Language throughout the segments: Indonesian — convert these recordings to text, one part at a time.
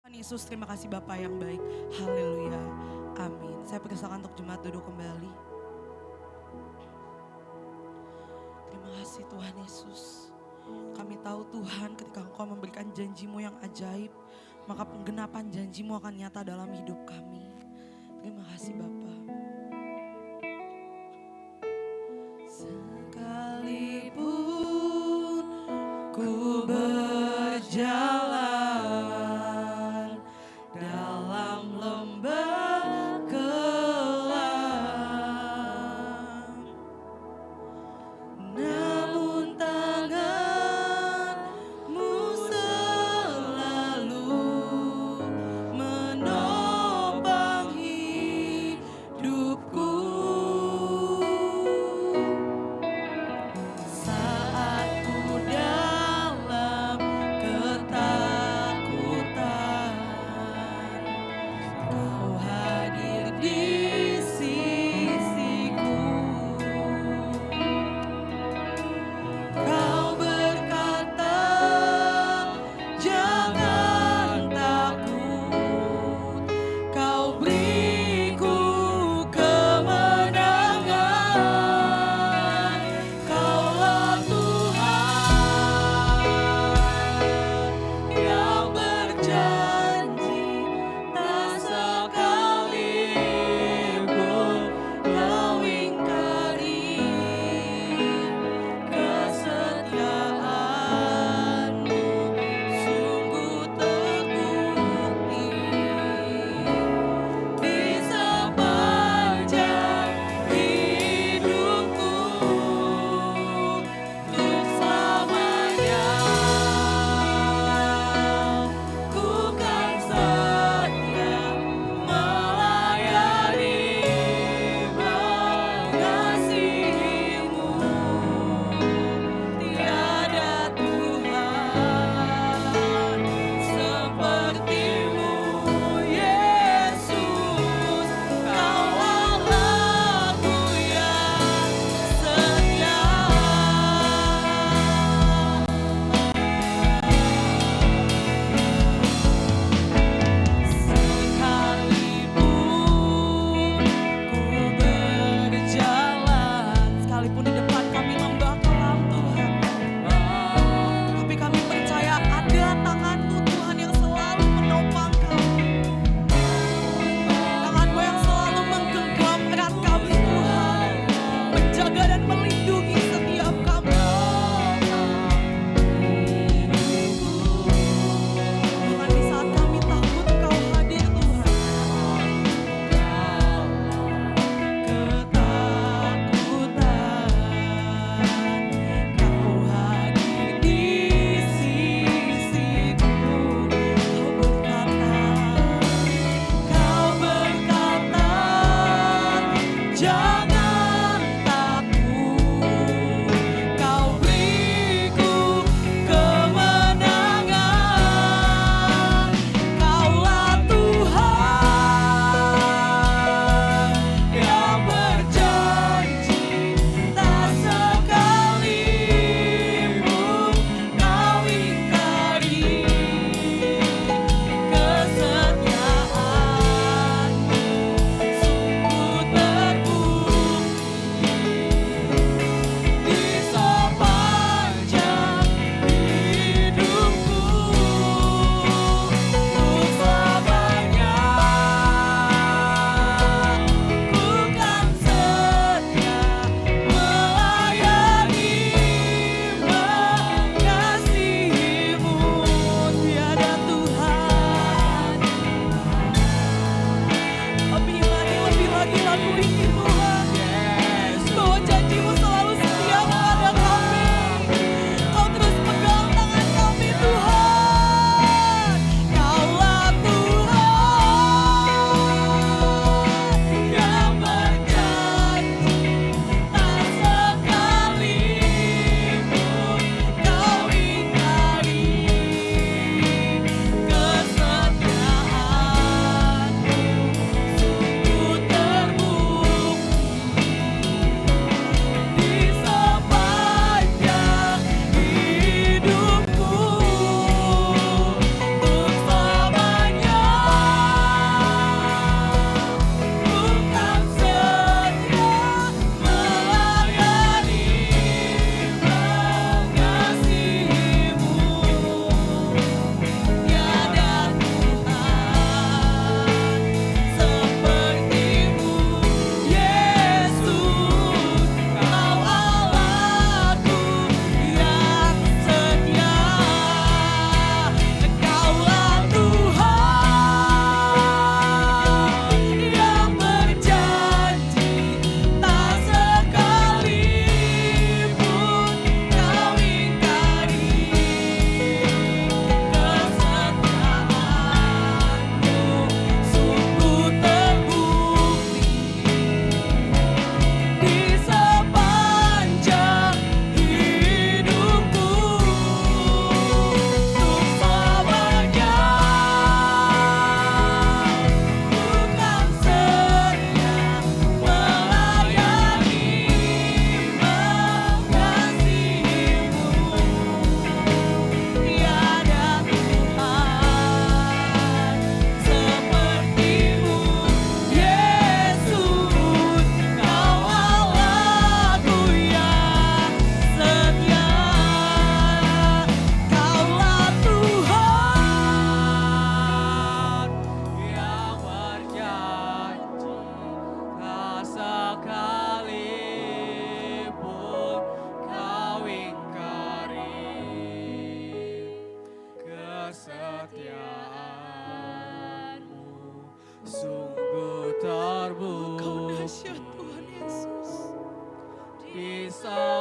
Yesus, terima kasih Bapa yang baik. Haleluya. Amin. Saya persilakan untuk jemaat duduk kembali. Terima kasih Tuhan Yesus. Kami tahu Tuhan ketika Engkau memberikan janji-Mu yang ajaib, maka penggenapan janji-Mu akan nyata dalam hidup kami. Terima kasih Bapa. Sekalipun ku berjalan dalam lembah kelam, namun tangan-Mu selalu menopang hidupku.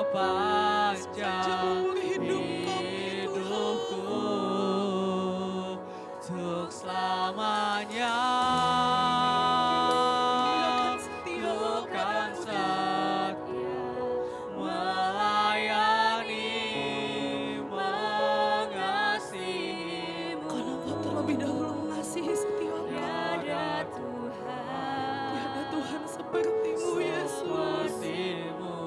sepanjang umur hidup kami hidupku untuk selamanya. Setia Ku kan padamu, setia melayani, mengasihimu. karena Engkau terlebih dahulu mengasihi setiap kami. Tiada Tuhan sepertimu, Yesus. Sepertimu,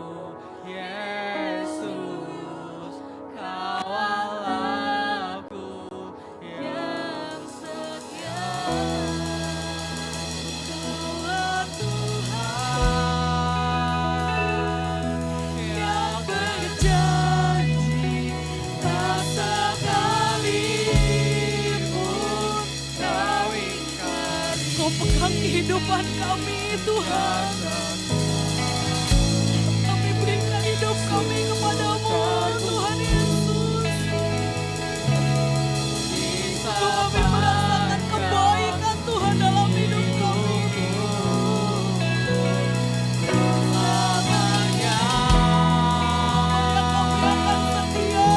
Yesus, Kaulah aku yang setia. Kaulah Tuhan yang berjanji, tak sekalipun Kau ingkari. Kau pegang kehidupan kami, Tuhan. Kami berikan hidup kami kepadamu, Tuhan Yesus. Kami merasakan kebaikan Tuhan dalam hidup kami. Selamanya Kami akan setia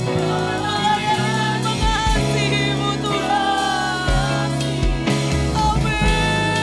melayani, mengasihimu, Tuhan. Amin.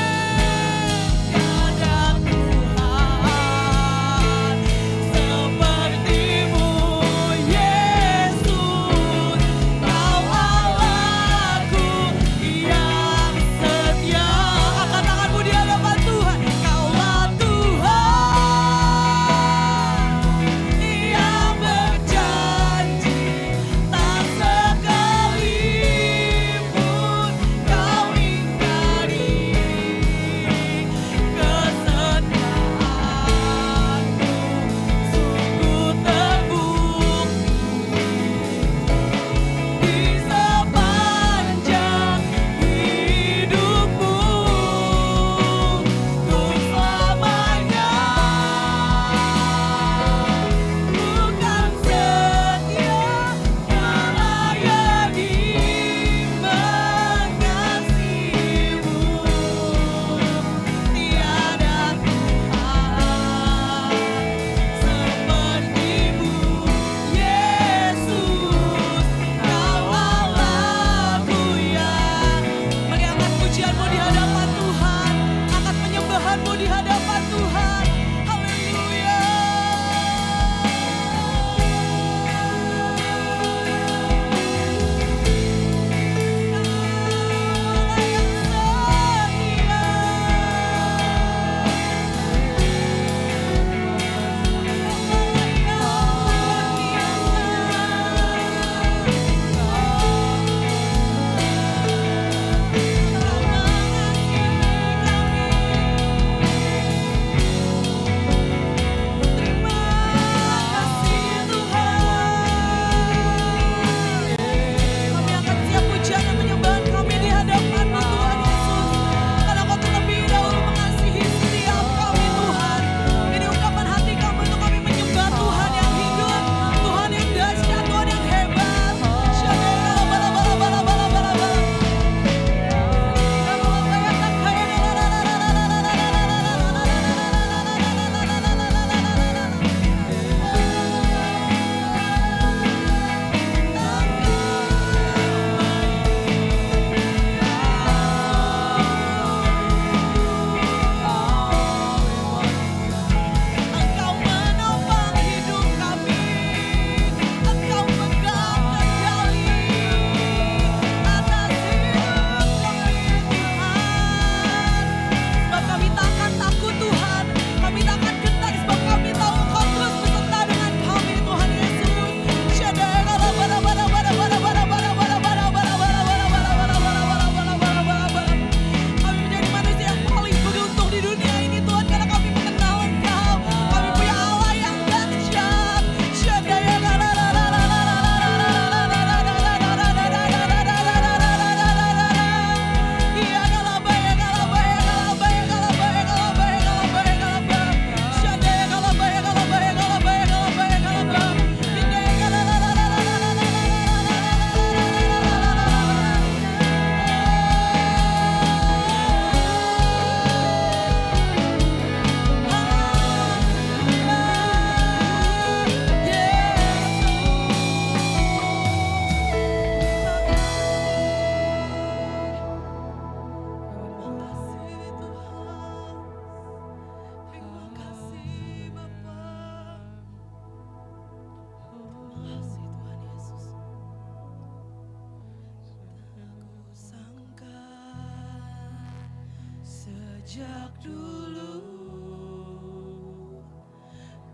Sejak dulu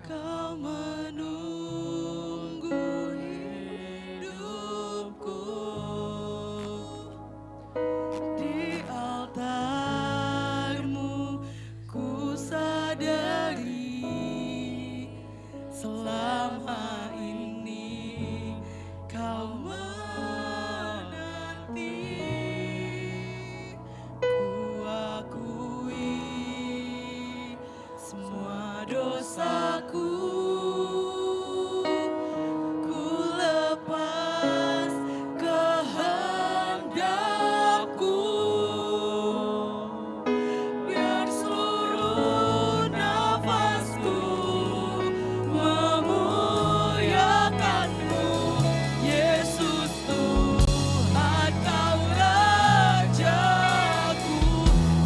Kau menunggu hidupku di altar-Mu. Ku sadari selama ini Kau menanti. Ku akui semua dosaku, ku lepas kehendakku, biar seluruh nafasku memuliakan-Mu. Yesus Tuhan, Kau Rajaku.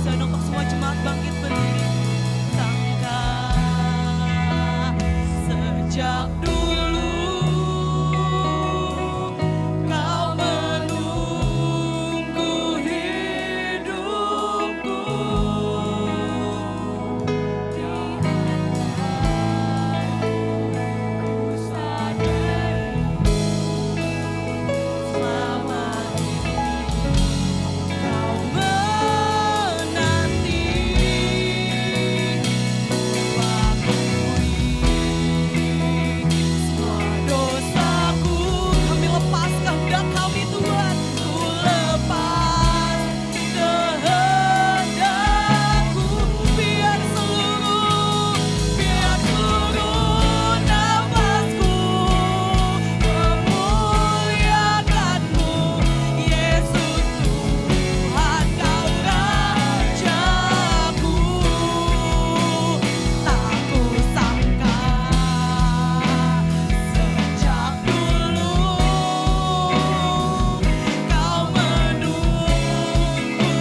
Saya untuk semua jemaat bangkit berdiri. Sejak dulu Kau menunggu hidupku di altar-Ku sadari selama ini Kau menanti. Semua dosaku kami lepas kehendak kami Tuhan. Ku lepas kehendakku, biar seluruh nafasku memuliakan-Mu. Yesus Tuhan, Kau Rajaku. Tak kusangka sejak dulu Kau menunggu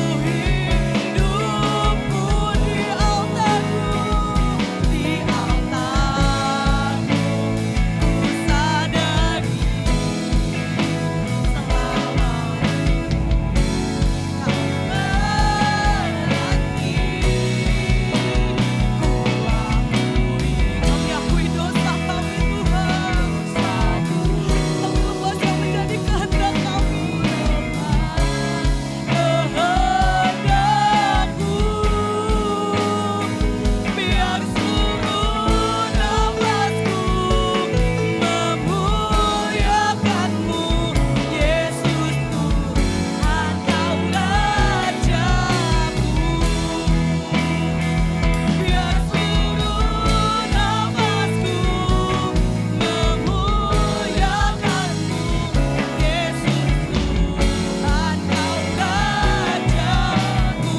hidupku di altar-Mu. Di altar-Mu ku sadari selama Kau menanti. Kami akui dosa kami Tuhan. Kami lepas yang menjadi kehendak kami. Kehendakku, biar seluruh nafasku memuliakan-Mu. Yesus Tuhan, Kau Rajaku. Biar seluruh nafasku memuliakan-Mu. Yesus Tuhan, Kau Rajaku.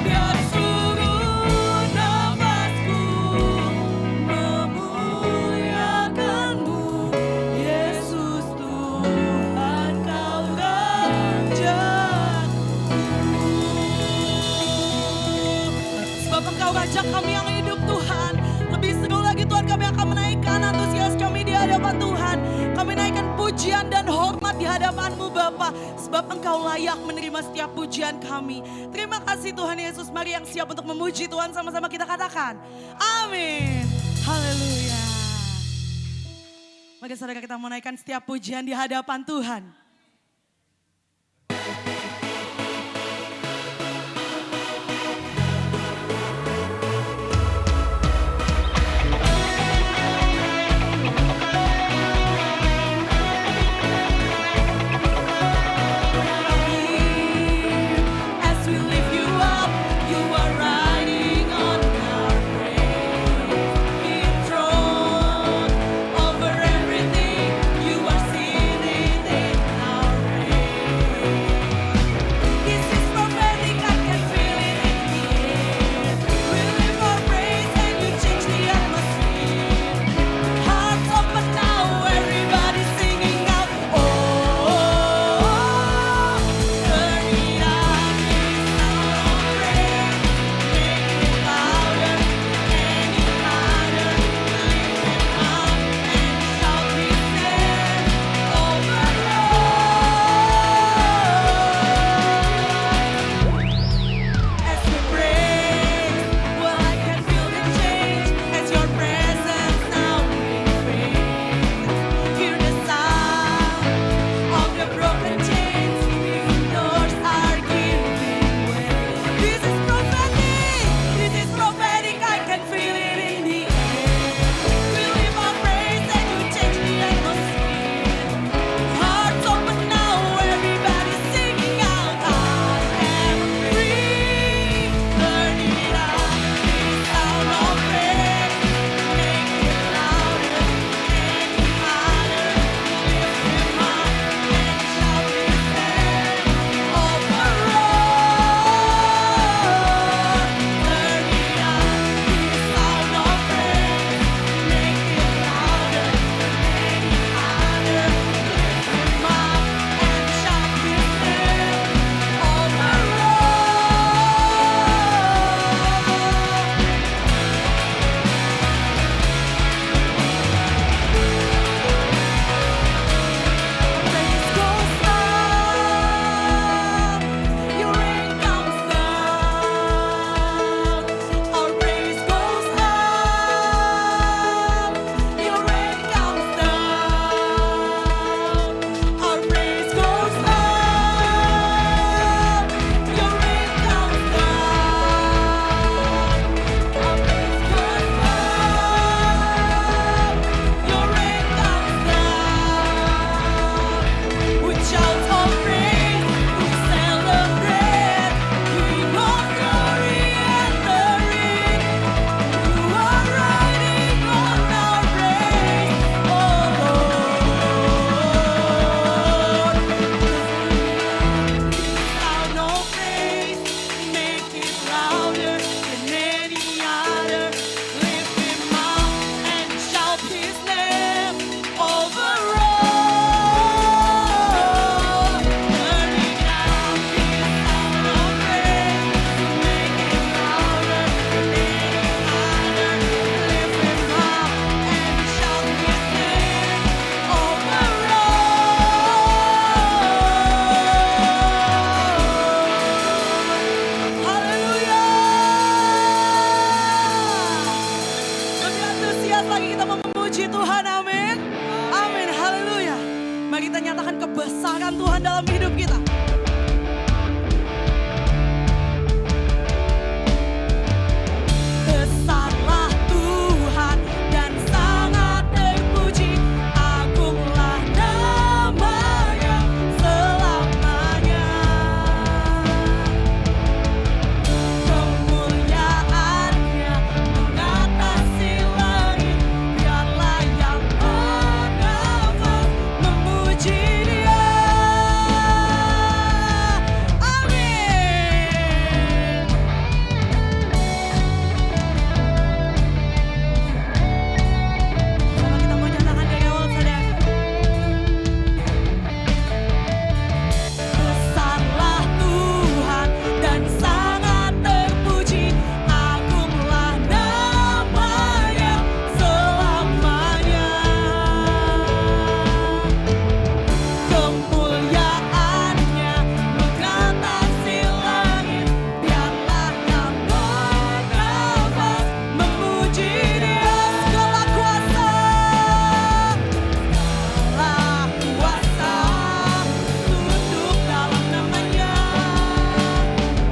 Biar seluruh nafasku memuliakan-Mu. Yesus Tuhan, Kau Rajaku. Sebab Engkau Raja kami yang hidup Tuhan. Lebih seru lagi Tuhan, kami akan menaikkan antusias kami di hadapan Tuhan. Kami naikkan pujian dan hormat di hadapan-Mu Bapa. Sebab Engkau layak menerima setiap pujian kami. Terima kasih Tuhan Yesus. Mari yang siap untuk memuji Tuhan sama-sama kita katakan. Amin. Haleluya. Mari saudara kita menaikkan setiap pujian di hadapan Tuhan. As we lift You up, You are riding on our praise throne. Over everything, You are seated in kita nyatakan kebesaran Tuhan dalam hidup kita. Besarlah Tuhan dan sangat terpuji, agunglah nama-Nya selamanya. Kemuliaan-Nya mengatasi langit, biarlah yang bernafas memuji Dia. Amin. Sama kita mau nyatakan dari awal, saudara. Besarlah Tuhan dan sangat terpuji, agunglah nama-Nya selamanya. Kemuliaan-Nya mengatasi langit, biarlah yang bernafas memuji Dia. Segala kuasa, segala kuasa tunduk dalam nama-Nya.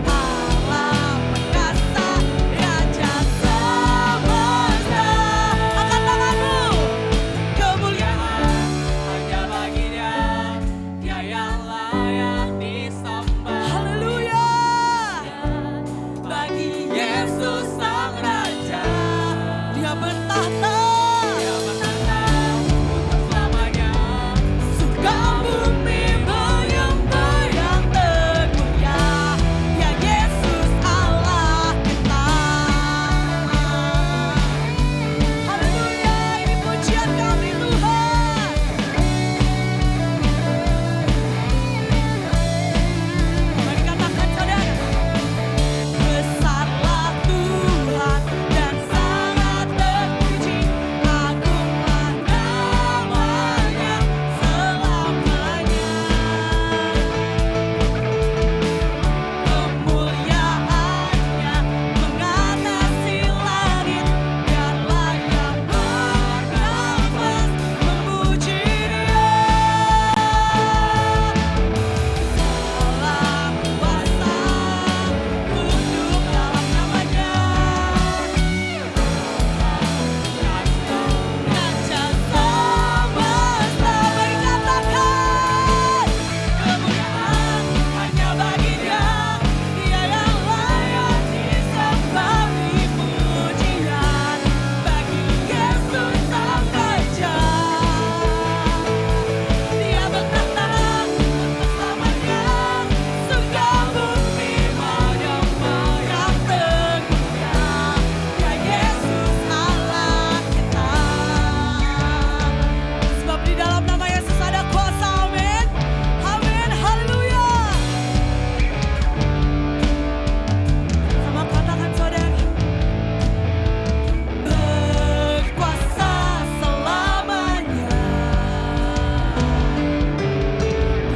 Allah perkasa, Raja semesta. Angkat tanganmu. Kemuliaan hanya bagi-Nya, Dia yang layak disembah. haleluya bagi Yesus Sang Raja, Dia bertahta. Dia bertahta untuk selamanya. Surga bumi menyembah yang termulia, ya Yesus Allah kita. Haleluya, ini pujian kami Tuhan. Mari katakan saudara. Besarlah Tuhan dan sangat terpuji, agunglah nama-Nya selamanya. Kemuliaan-Nya mengatasi langit, biarlah yang bernafas memuji Dia. Segala kuasa tunduk dalam nama-Nya. Raja semesta, mari katakan. Kemuliaan hanya bagi-Dia, Dia yang layak disembah, pujian bagi Yesus Sang Raja. Dia bertahta untuk selamanya. Surga bumi menyembah yang termulia, ya Yesus Allah kita. Sebab di dalam nama Yesus ada kuasa, amin. Amin, haleluya. Sama katakan saudara. Berkuasa selamanya,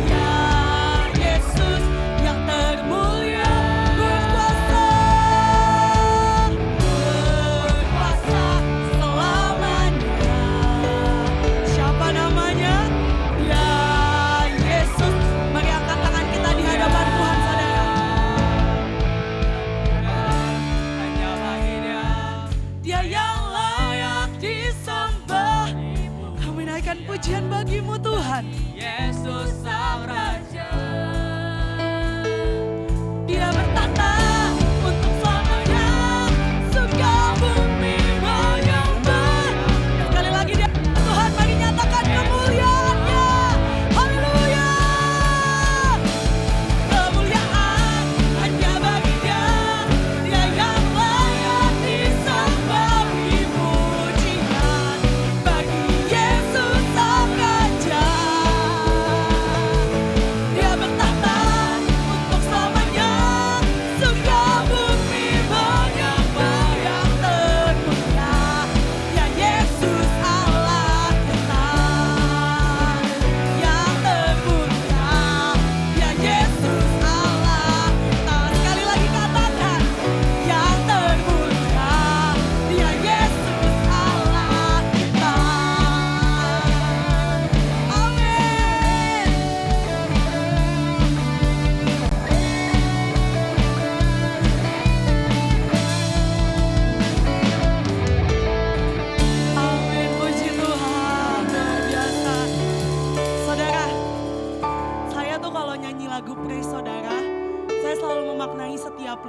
ya Yesus yang termulia. Berkuasa selamanya. Siapa namanya? Ya Yesus. Mari angkat tangan kita di hadapan Tuhan, saudara. Hanya bagi-Nya, Dia yang layak disembah. Kami naikkan pujian bagi-Mu Tuhan. Yesus Sang Raja. Dia bertahta untuk selamanya. Surga bumi menyembah. Sekali lagi dia Tuhan, mari nyatakan kemuliaan-Nya. Haleluya. Kemuliaan hanya bagi-Dia, Dia yang layak disembah, pujian bagi Yesus Sang Raja.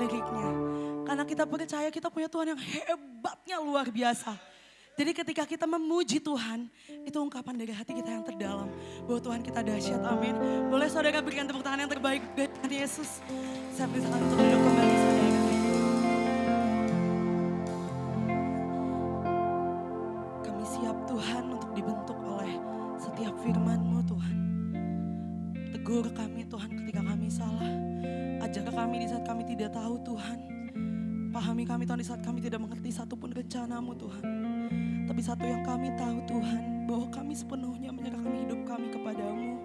liriknya. Karena kita percaya kita punya Tuhan yang hebatnya luar biasa. Jadi ketika kita memuji Tuhan, itu ungkapan dari hati kita yang terdalam. Bahwa Tuhan kita dahsyat, amin. Boleh saudara berikan tepuk tangan yang terbaik buat Tuhan Yesus. Saya persilakan untuk duduk kembali saudara. Kami siap Tuhan untuk dibentuk oleh setiap firman-Mu Tuhan. Tegur kami Tuhan ketika kami salah. Ajar kami di saat kami tidak tahu Tuhan. Pahami kami Tuhan di saat kami tidak mengerti satupun rencana-Mu Tuhan. Tapi satu yang kami tahu Tuhan, bahwa kami sepenuhnya menyerahkan hidup kami kepadamu.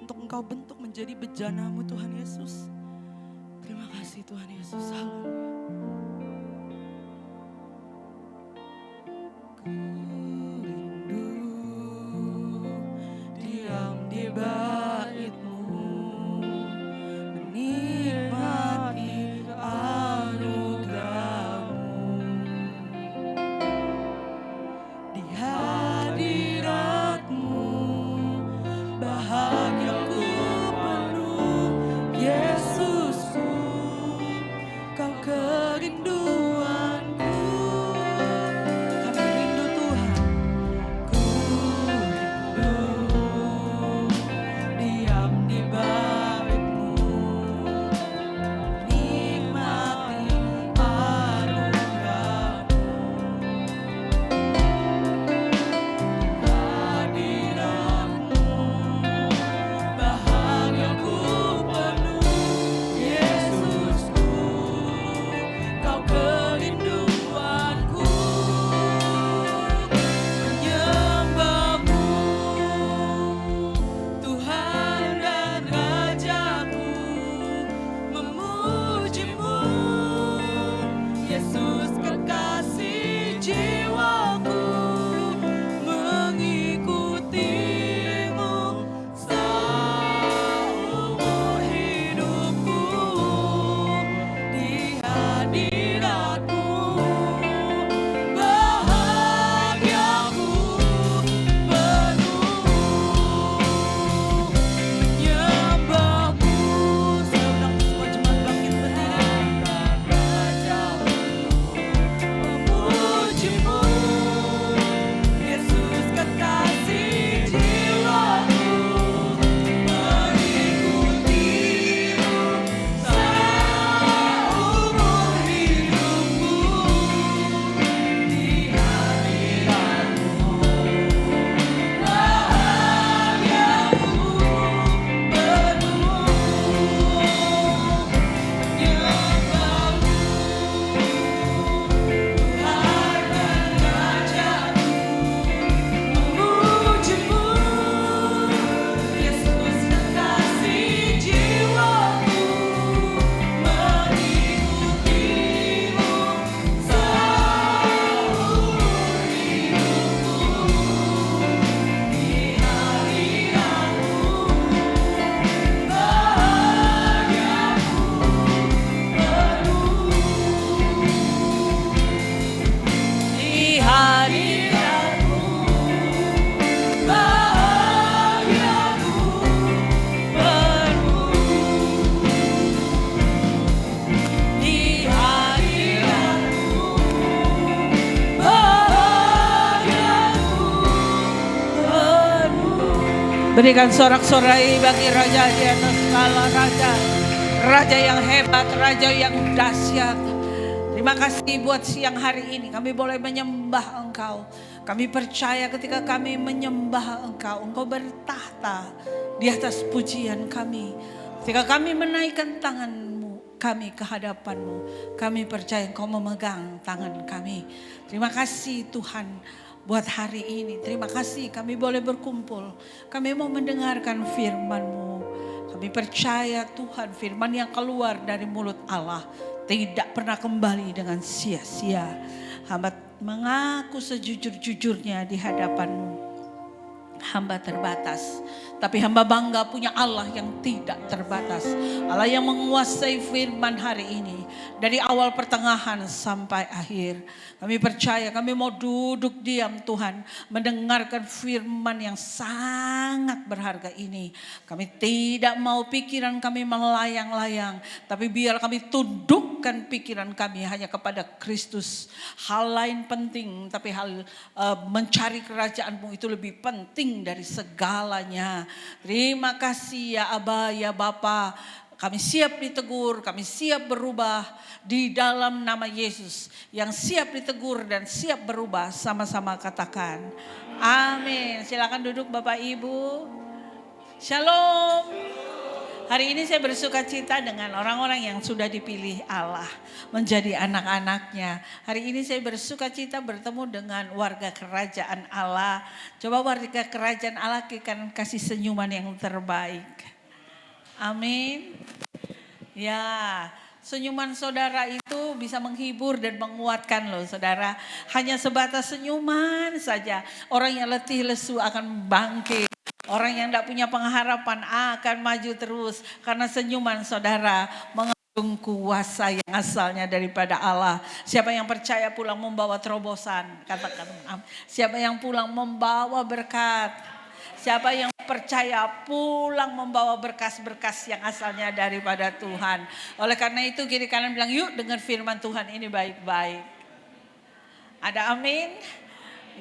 Untuk Engkau bentuk menjadi bejana-Mu Tuhan Yesus. Terima kasih Tuhan Yesus, haleluya. Ku rindu diam di bait-Mu, menikmati anugerah-Mu. Di hadirat-Mu bahagiaku penuh, Yesusku, Kau kerinduanku. Kami rindu Tuhan, ku rindu diam di bait-Mu, nikmati anugerah-Mu. Hadirat-Mu bahagiaku penuh, Yesusku, Kau kerinduanku. Menyembah-Mu Tuhan dan Rajaku, memuji-Mu Yesus kekasih jiwaku, mengikuti-Mu seumur hidupku. Di hadirat-Mu bahagiaku penuh. Menyembah-Mu, saya undang semua jemaat bangkit berdiri. Memuji-Mu Yesus kekasih jiwaku, mengikuti-Mu seumur hidupku. Di hadirat-Mu bahagiaku penuh. Menyembah-Mu Tuhan dan Rajaku, memuji-Mu Yesus kekasih jiwaku, mengikuti-Mu seumur hidupku. Di hadirat-Mu bahagiaku penuh. Di hadirat-Mu bahagiaku penuh. Berikan sorak-sorai bagi Raja di atas segala raja. Raja yang hebat, Raja yang dahsyat. Terima kasih buat siang hari ini kami boleh menyembah Engkau. Kami percaya ketika kami menyembah Engkau, Engkau bertahta di atas pujian kami. Ketika kami menaikkan tangan-Mu, kami ke hadapan-Mu, kami percaya Engkau memegang tangan kami. Terima kasih Tuhan buat hari ini. Terima kasih kami boleh berkumpul. Kami mau mendengarkan firman-Mu. Kami percaya Tuhan firman yang keluar dari mulut Allah tidak pernah kembali dengan sia-sia. Hamba mengaku sejujur-jujurnya di hadapan-Mu. Hamba terbatas, tapi hamba bangga punya Allah yang tidak terbatas. Allah yang menguasai firman hari ini dari awal pertengahan sampai akhir. Kami percaya, kami mau duduk diam Tuhan, mendengarkan firman yang sangat berharga ini. Kami tidak mau pikiran kami melayang-layang, tapi biar kami tunduk menundukkan pikiran kami hanya kepada Kristus. Hal lain penting, tapi hal mencari kerajaan-Mu itu lebih penting dari segalanya. Terima kasih ya Aba, ya Bapa. Kami siap ditegur, kami siap berubah di dalam nama Yesus. Yang siap ditegur dan siap berubah, sama-sama katakan amin. Silakan duduk Bapak Ibu. Shalom. Hari ini saya bersuka cita dengan orang-orang yang sudah dipilih Allah menjadi anak-anaknya. Hari ini saya bersuka cita bertemu dengan warga kerajaan Allah. Coba warga kerajaan Allah akan kasih senyuman yang terbaik. Amin. Ya, senyuman saudara itu bisa menghibur dan menguatkan loh saudara. Hanya sebatas senyuman saja. Orang yang letih lesu akan bangkit. Orang yang tidak punya pengharapan akan maju terus. Karena senyuman saudara mengandung kuasa yang asalnya daripada Allah. Siapa yang percaya pulang membawa terobosan. Katakan, siapa yang pulang membawa berkat. Siapa yang percaya pulang membawa berkas-berkas yang asalnya daripada Tuhan. Oleh karena itu kiri kanan bilang yuk dengar firman Tuhan ini baik-baik. Ada amin?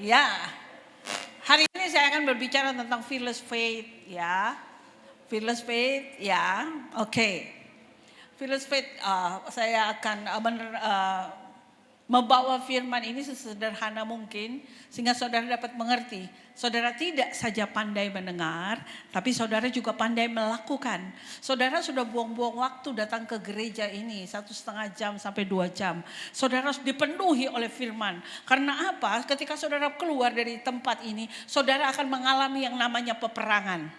Ya. Hari ini saya akan berbicara tentang fearless faith ya. Fearless faith ya. Oke. Fearless faith saya akan membawa firman ini sesederhana mungkin sehingga saudara dapat mengerti. Saudara tidak saja pandai mendengar, tapi saudara juga pandai melakukan. Saudara sudah buang-buang waktu datang ke gereja ini 1,5 jam sampai 2 jam. Saudara harus dipenuhi oleh firman. Karena apa? Ketika saudara keluar dari tempat ini, saudara akan mengalami yang namanya peperangan.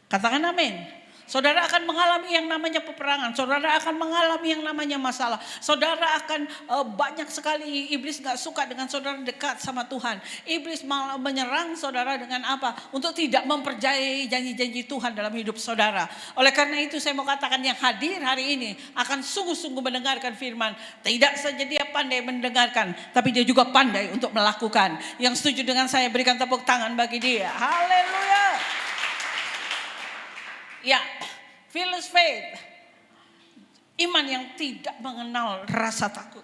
Katakan amin. Saudara akan mengalami yang namanya peperangan. Saudara akan mengalami yang namanya masalah. Saudara akan banyak sekali iblis gak suka dengan saudara dekat sama Tuhan. Iblis malah menyerang saudara dengan apa? Untuk tidak mempercayai janji-janji Tuhan dalam hidup saudara. Oleh karena itu saya mau katakan yang hadir hari ini akan sungguh-sungguh mendengarkan firman. Tidak saja dia pandai mendengarkan, tapi dia juga pandai untuk melakukan. Yang setuju dengan saya berikan tepuk tangan bagi dia. Haleluya. Ya, fearless faith. Iman yang tidak mengenal rasa takut.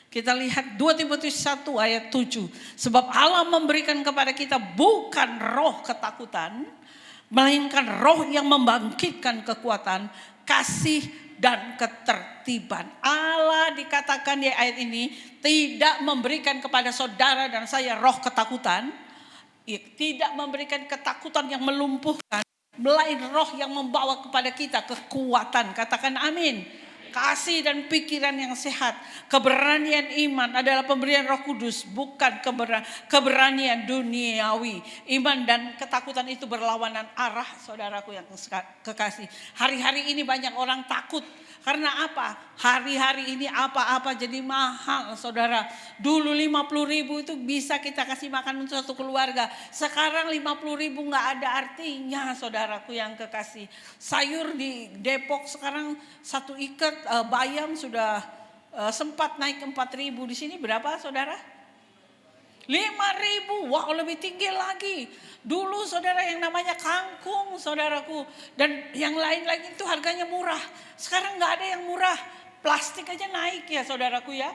Kita lihat 2 Timotius 1 ayat 7. Sebab Allah memberikan kepada kita bukan roh ketakutan, melainkan roh yang membangkitkan kekuatan, kasih dan ketertiban. Allah dikatakan di ayat ini tidak memberikan kepada saudara dan saya roh ketakutan. Tidak memberikan ketakutan yang melumpuhkan. Melainkan roh yang membawa kepada kita kekuatan. Katakan amin. Kasih dan pikiran yang sehat. Keberanian iman adalah pemberian Roh Kudus, bukan keberanian duniawi. Iman dan ketakutan itu berlawanan arah, saudaraku yang kekasih. Hari-hari ini banyak orang takut. Karena apa? Hari-hari ini apa-apa jadi mahal, saudara. Dulu 50.000 itu bisa kita kasih makan untuk satu keluarga. Sekarang 50.000 gak ada artinya, saudaraku yang kekasih. Sayur di Depok sekarang satu ikat bayam sudah sempat naik 4.000. Di sini berapa, saudara? 5.000, wah lebih tinggi lagi. Dulu saudara yang namanya kangkung saudaraku. Dan yang lain-lain itu harganya murah. Sekarang gak ada yang murah. Plastik aja naik ya saudaraku ya.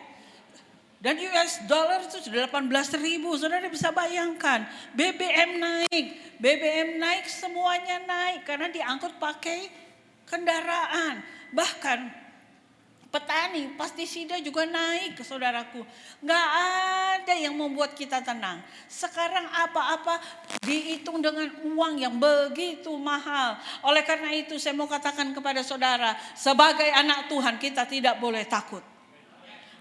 Dan US dollar itu sudah 18.000. Saudara bisa bayangkan. BBM naik semuanya naik. Karena diangkut pakai kendaraan. Bahkan petani, pestisida juga naik saudaraku. Gak ada yang membuat kita tenang. Sekarang apa-apa dihitung dengan uang yang begitu mahal. Oleh karena itu saya mau katakan kepada saudara. Sebagai anak Tuhan kita tidak boleh takut.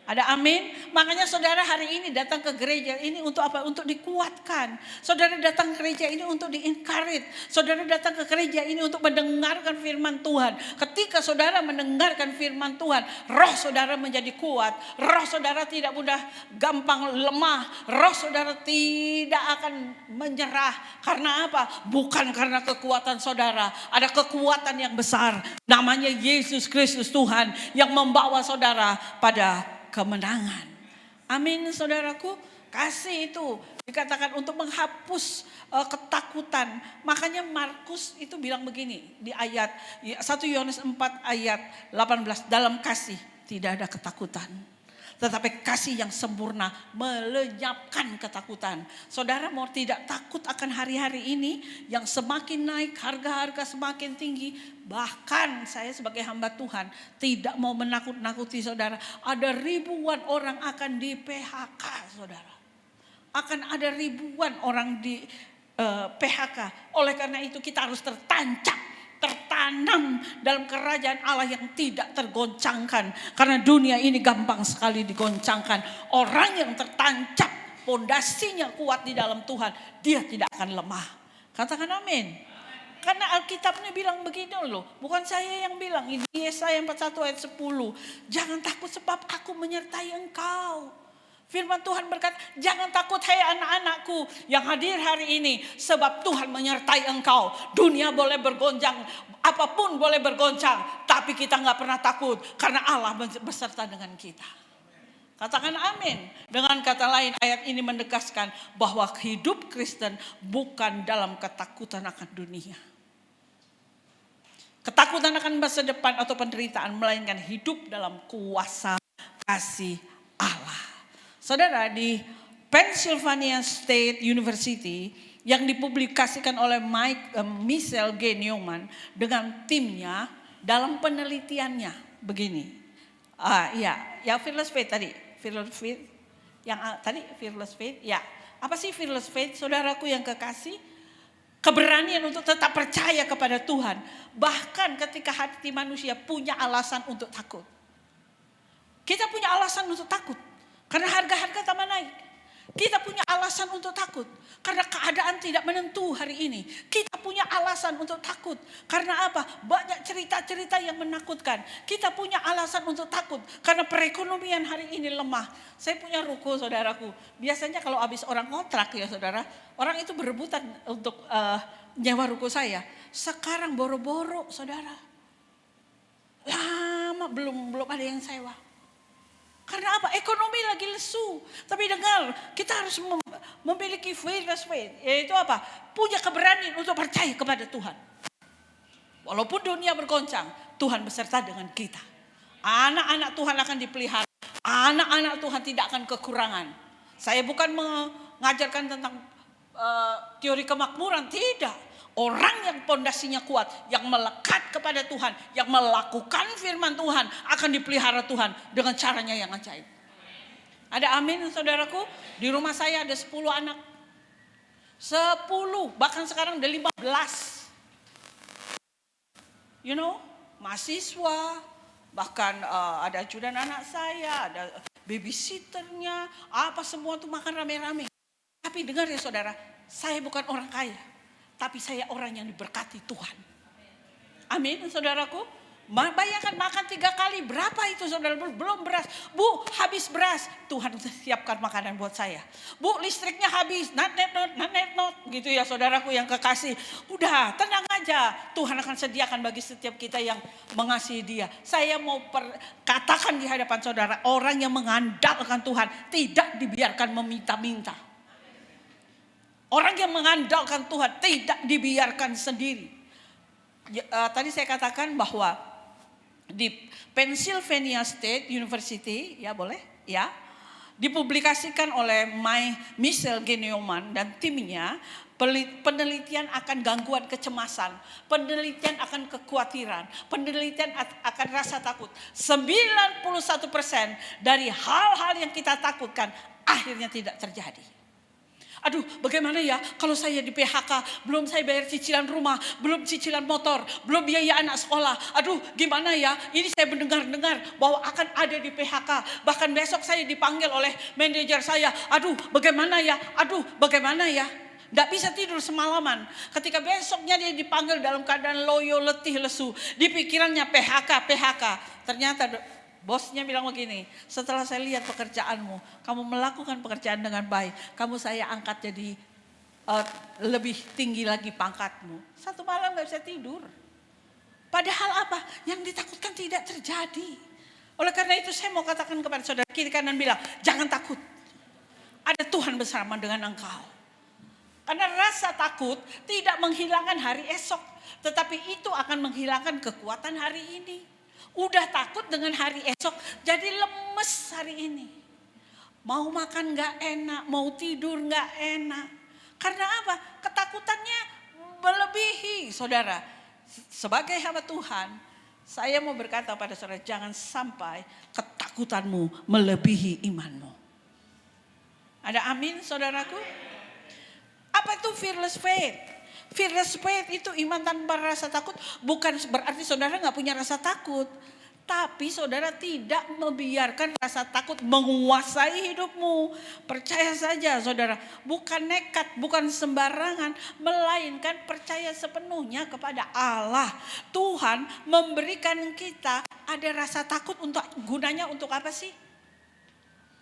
Ada amin? Makanya saudara hari ini datang ke gereja ini untuk apa? Untuk dikuatkan. Saudara datang ke gereja ini untuk di-encourage. Saudara datang ke gereja ini untuk mendengarkan firman Tuhan. Ketika saudara mendengarkan firman Tuhan, roh saudara menjadi kuat. Roh saudara tidak mudah gampang lemah. Roh saudara tidak akan menyerah. Karena apa? Bukan karena kekuatan saudara. Ada kekuatan yang besar. Namanya Yesus Kristus Tuhan yang membawa saudara pada kemenangan. Amin saudaraku. Kasih itu dikatakan untuk menghapus ketakutan. Makanya Markus itu bilang begini di ayat 1 Yohanes 4 ayat 18 dalam kasih. tidak ada ketakutan. Tetapi kasih yang sempurna melenyapkan ketakutan. Saudara mau tidak takut akan hari-hari ini yang semakin naik, harga-harga semakin tinggi. Bahkan saya sebagai hamba Tuhan tidak mau menakut-nakuti saudara. Ada ribuan orang akan di PHK saudara. Akan ada ribuan orang di PHK. Oleh karena itu kita harus tertanam dalam kerajaan Allah yang tidak tergoncangkan. Karena dunia ini gampang sekali digoncangkan. Orang yang tertancap, pondasinya kuat di dalam Tuhan, dia tidak akan lemah. Katakan amin. Karena Alkitabnya bilang begini loh, bukan saya yang bilang. Ini Yesaya 41 ayat 10. Jangan takut sebab aku menyertai engkau. Firman Tuhan berkata, jangan takut hai anak-anakku yang hadir hari ini. Sebab Tuhan menyertai engkau. Dunia boleh bergoncang, apapun boleh bergoncang. Tapi kita gak pernah takut karena Allah beserta dengan kita. Katakan amin. Dengan kata lain ayat ini menegaskan bahwa hidup Kristen bukan dalam ketakutan akan dunia. Ketakutan akan masa depan atau penderitaan, melainkan hidup dalam kuasa kasih Allah. Saudara, di Pennsylvania State University yang dipublikasikan oleh Michel G. Neumann dengan timnya dalam penelitiannya begini. Fearless Faith tadi. Fearless Faith. Yang tadi Fearless Faith. Ya, apa sih Fearless Faith? Saudaraku yang kekasih, keberanian untuk tetap percaya kepada Tuhan. Bahkan ketika hati manusia punya alasan untuk takut. Kita punya alasan untuk takut. Karena harga-harga tambah naik. Kita punya alasan untuk takut. Karena keadaan tidak menentu hari ini. Kita punya alasan untuk takut. Karena apa? Banyak cerita-cerita yang menakutkan. Kita punya alasan untuk takut. Karena perekonomian hari ini lemah. Saya punya ruko saudaraku. Biasanya kalau habis orang kontrak ya saudara. Orang itu berebutan untuk nyewa ruko saya. Sekarang boro-boro saudara. Lama belum ada yang sewa. Karena apa? Ekonomi lagi lesu. Tapi dengar, kita harus memiliki fearless faith. Yaitu apa? Punya keberanian untuk percaya kepada Tuhan. Walaupun dunia bergoncang, Tuhan beserta dengan kita. Anak-anak Tuhan akan dipelihara. Anak-anak Tuhan tidak akan kekurangan. Saya bukan mengajarkan tentang teori kemakmuran, tidak. Orang yang pondasinya kuat, yang melekat kepada Tuhan, yang melakukan firman Tuhan akan dipelihara Tuhan dengan caranya yang ajaib. Ada amin saudaraku? Di rumah saya ada 10 anak. 10, bahkan sekarang ada 15. Mahasiswa, bahkan ada ajudan anak saya, ada babysitternya, apa semua tuh makan rame-rame. Tapi dengar ya saudara, saya bukan orang kaya. Tapi saya orang yang diberkati Tuhan. Amin saudaraku. Bayangkan makan 3 kali. Berapa itu saudara? Belum beras. Bu habis beras. Tuhan siapkan makanan buat saya. Bu listriknya habis. Not. Gitu ya saudaraku yang kekasih. Udah tenang aja. Tuhan akan sediakan bagi setiap kita yang mengasihi dia. Saya mau katakan di hadapan saudara. Orang yang mengandalkan Tuhan tidak dibiarkan meminta-minta. Orang yang mengandalkan Tuhan tidak dibiarkan sendiri. Tadi saya katakan bahwa di Pennsylvania State University, ya boleh, ya, dipublikasikan oleh Michel G. Neumann dan timnya, penelitian akan gangguan kecemasan, penelitian akan kekhawatiran, penelitian akan rasa takut. 91% dari hal-hal yang kita takutkan akhirnya tidak terjadi. Aduh bagaimana ya kalau saya di PHK, belum saya bayar cicilan rumah, belum cicilan motor, belum biaya anak sekolah. Aduh gimana ya, ini saya mendengar-dengar bahwa akan ada di PHK. Bahkan besok saya dipanggil oleh manajer saya. Aduh bagaimana ya, Tidak bisa tidur semalaman. Ketika besoknya dia dipanggil dalam keadaan loyo, letih, lesu. Di pikirannya PHK. Ternyata bosnya bilang begini, setelah saya lihat pekerjaanmu, kamu melakukan pekerjaan dengan baik, kamu saya angkat jadi lebih tinggi lagi pangkatmu. 1 malam gak bisa tidur. Padahal apa? Yang ditakutkan tidak terjadi. Oleh karena itu saya mau katakan kepada saudara kiri kanan bilang, jangan takut. Ada Tuhan bersama dengan engkau. Karena rasa takut tidak menghilangkan hari esok, tetapi itu akan menghilangkan kekuatan hari ini. Udah takut dengan hari esok, jadi lemes hari ini. Mau makan gak enak, mau tidur gak enak. Karena apa? Ketakutannya melebihi, saudara. Sebagai hamba Tuhan, saya mau berkata pada saudara, jangan sampai ketakutanmu melebihi imanmu. Ada amin, saudaraku? Apa itu fearless faith? Fearless faith itu iman tanpa rasa takut. Bukan berarti saudara gak punya rasa takut. Tapi saudara tidak membiarkan rasa takut menguasai hidupmu. Percaya saja saudara, bukan nekat, bukan sembarangan, melainkan percaya sepenuhnya kepada Allah. Tuhan memberikan kita ada rasa takut untuk gunanya untuk apa sih?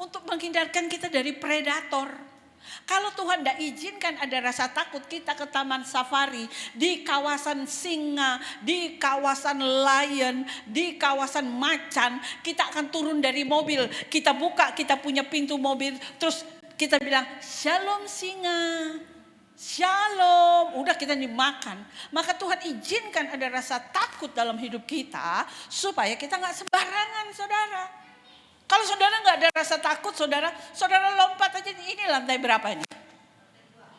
Untuk menghindarkan kita dari predator. Kalau Tuhan tidak izinkan ada rasa takut, kita ke taman safari, di kawasan singa, di kawasan lion, di kawasan macan, kita akan turun dari mobil, kita buka, kita punya pintu mobil, terus kita bilang, shalom singa, shalom, udah kita dimakan. Maka Tuhan izinkan ada rasa takut dalam hidup kita, supaya kita gak sembarangan saudara. Kalau saudara nggak ada rasa takut, saudara lompat aja. Ini lantai berapa ini?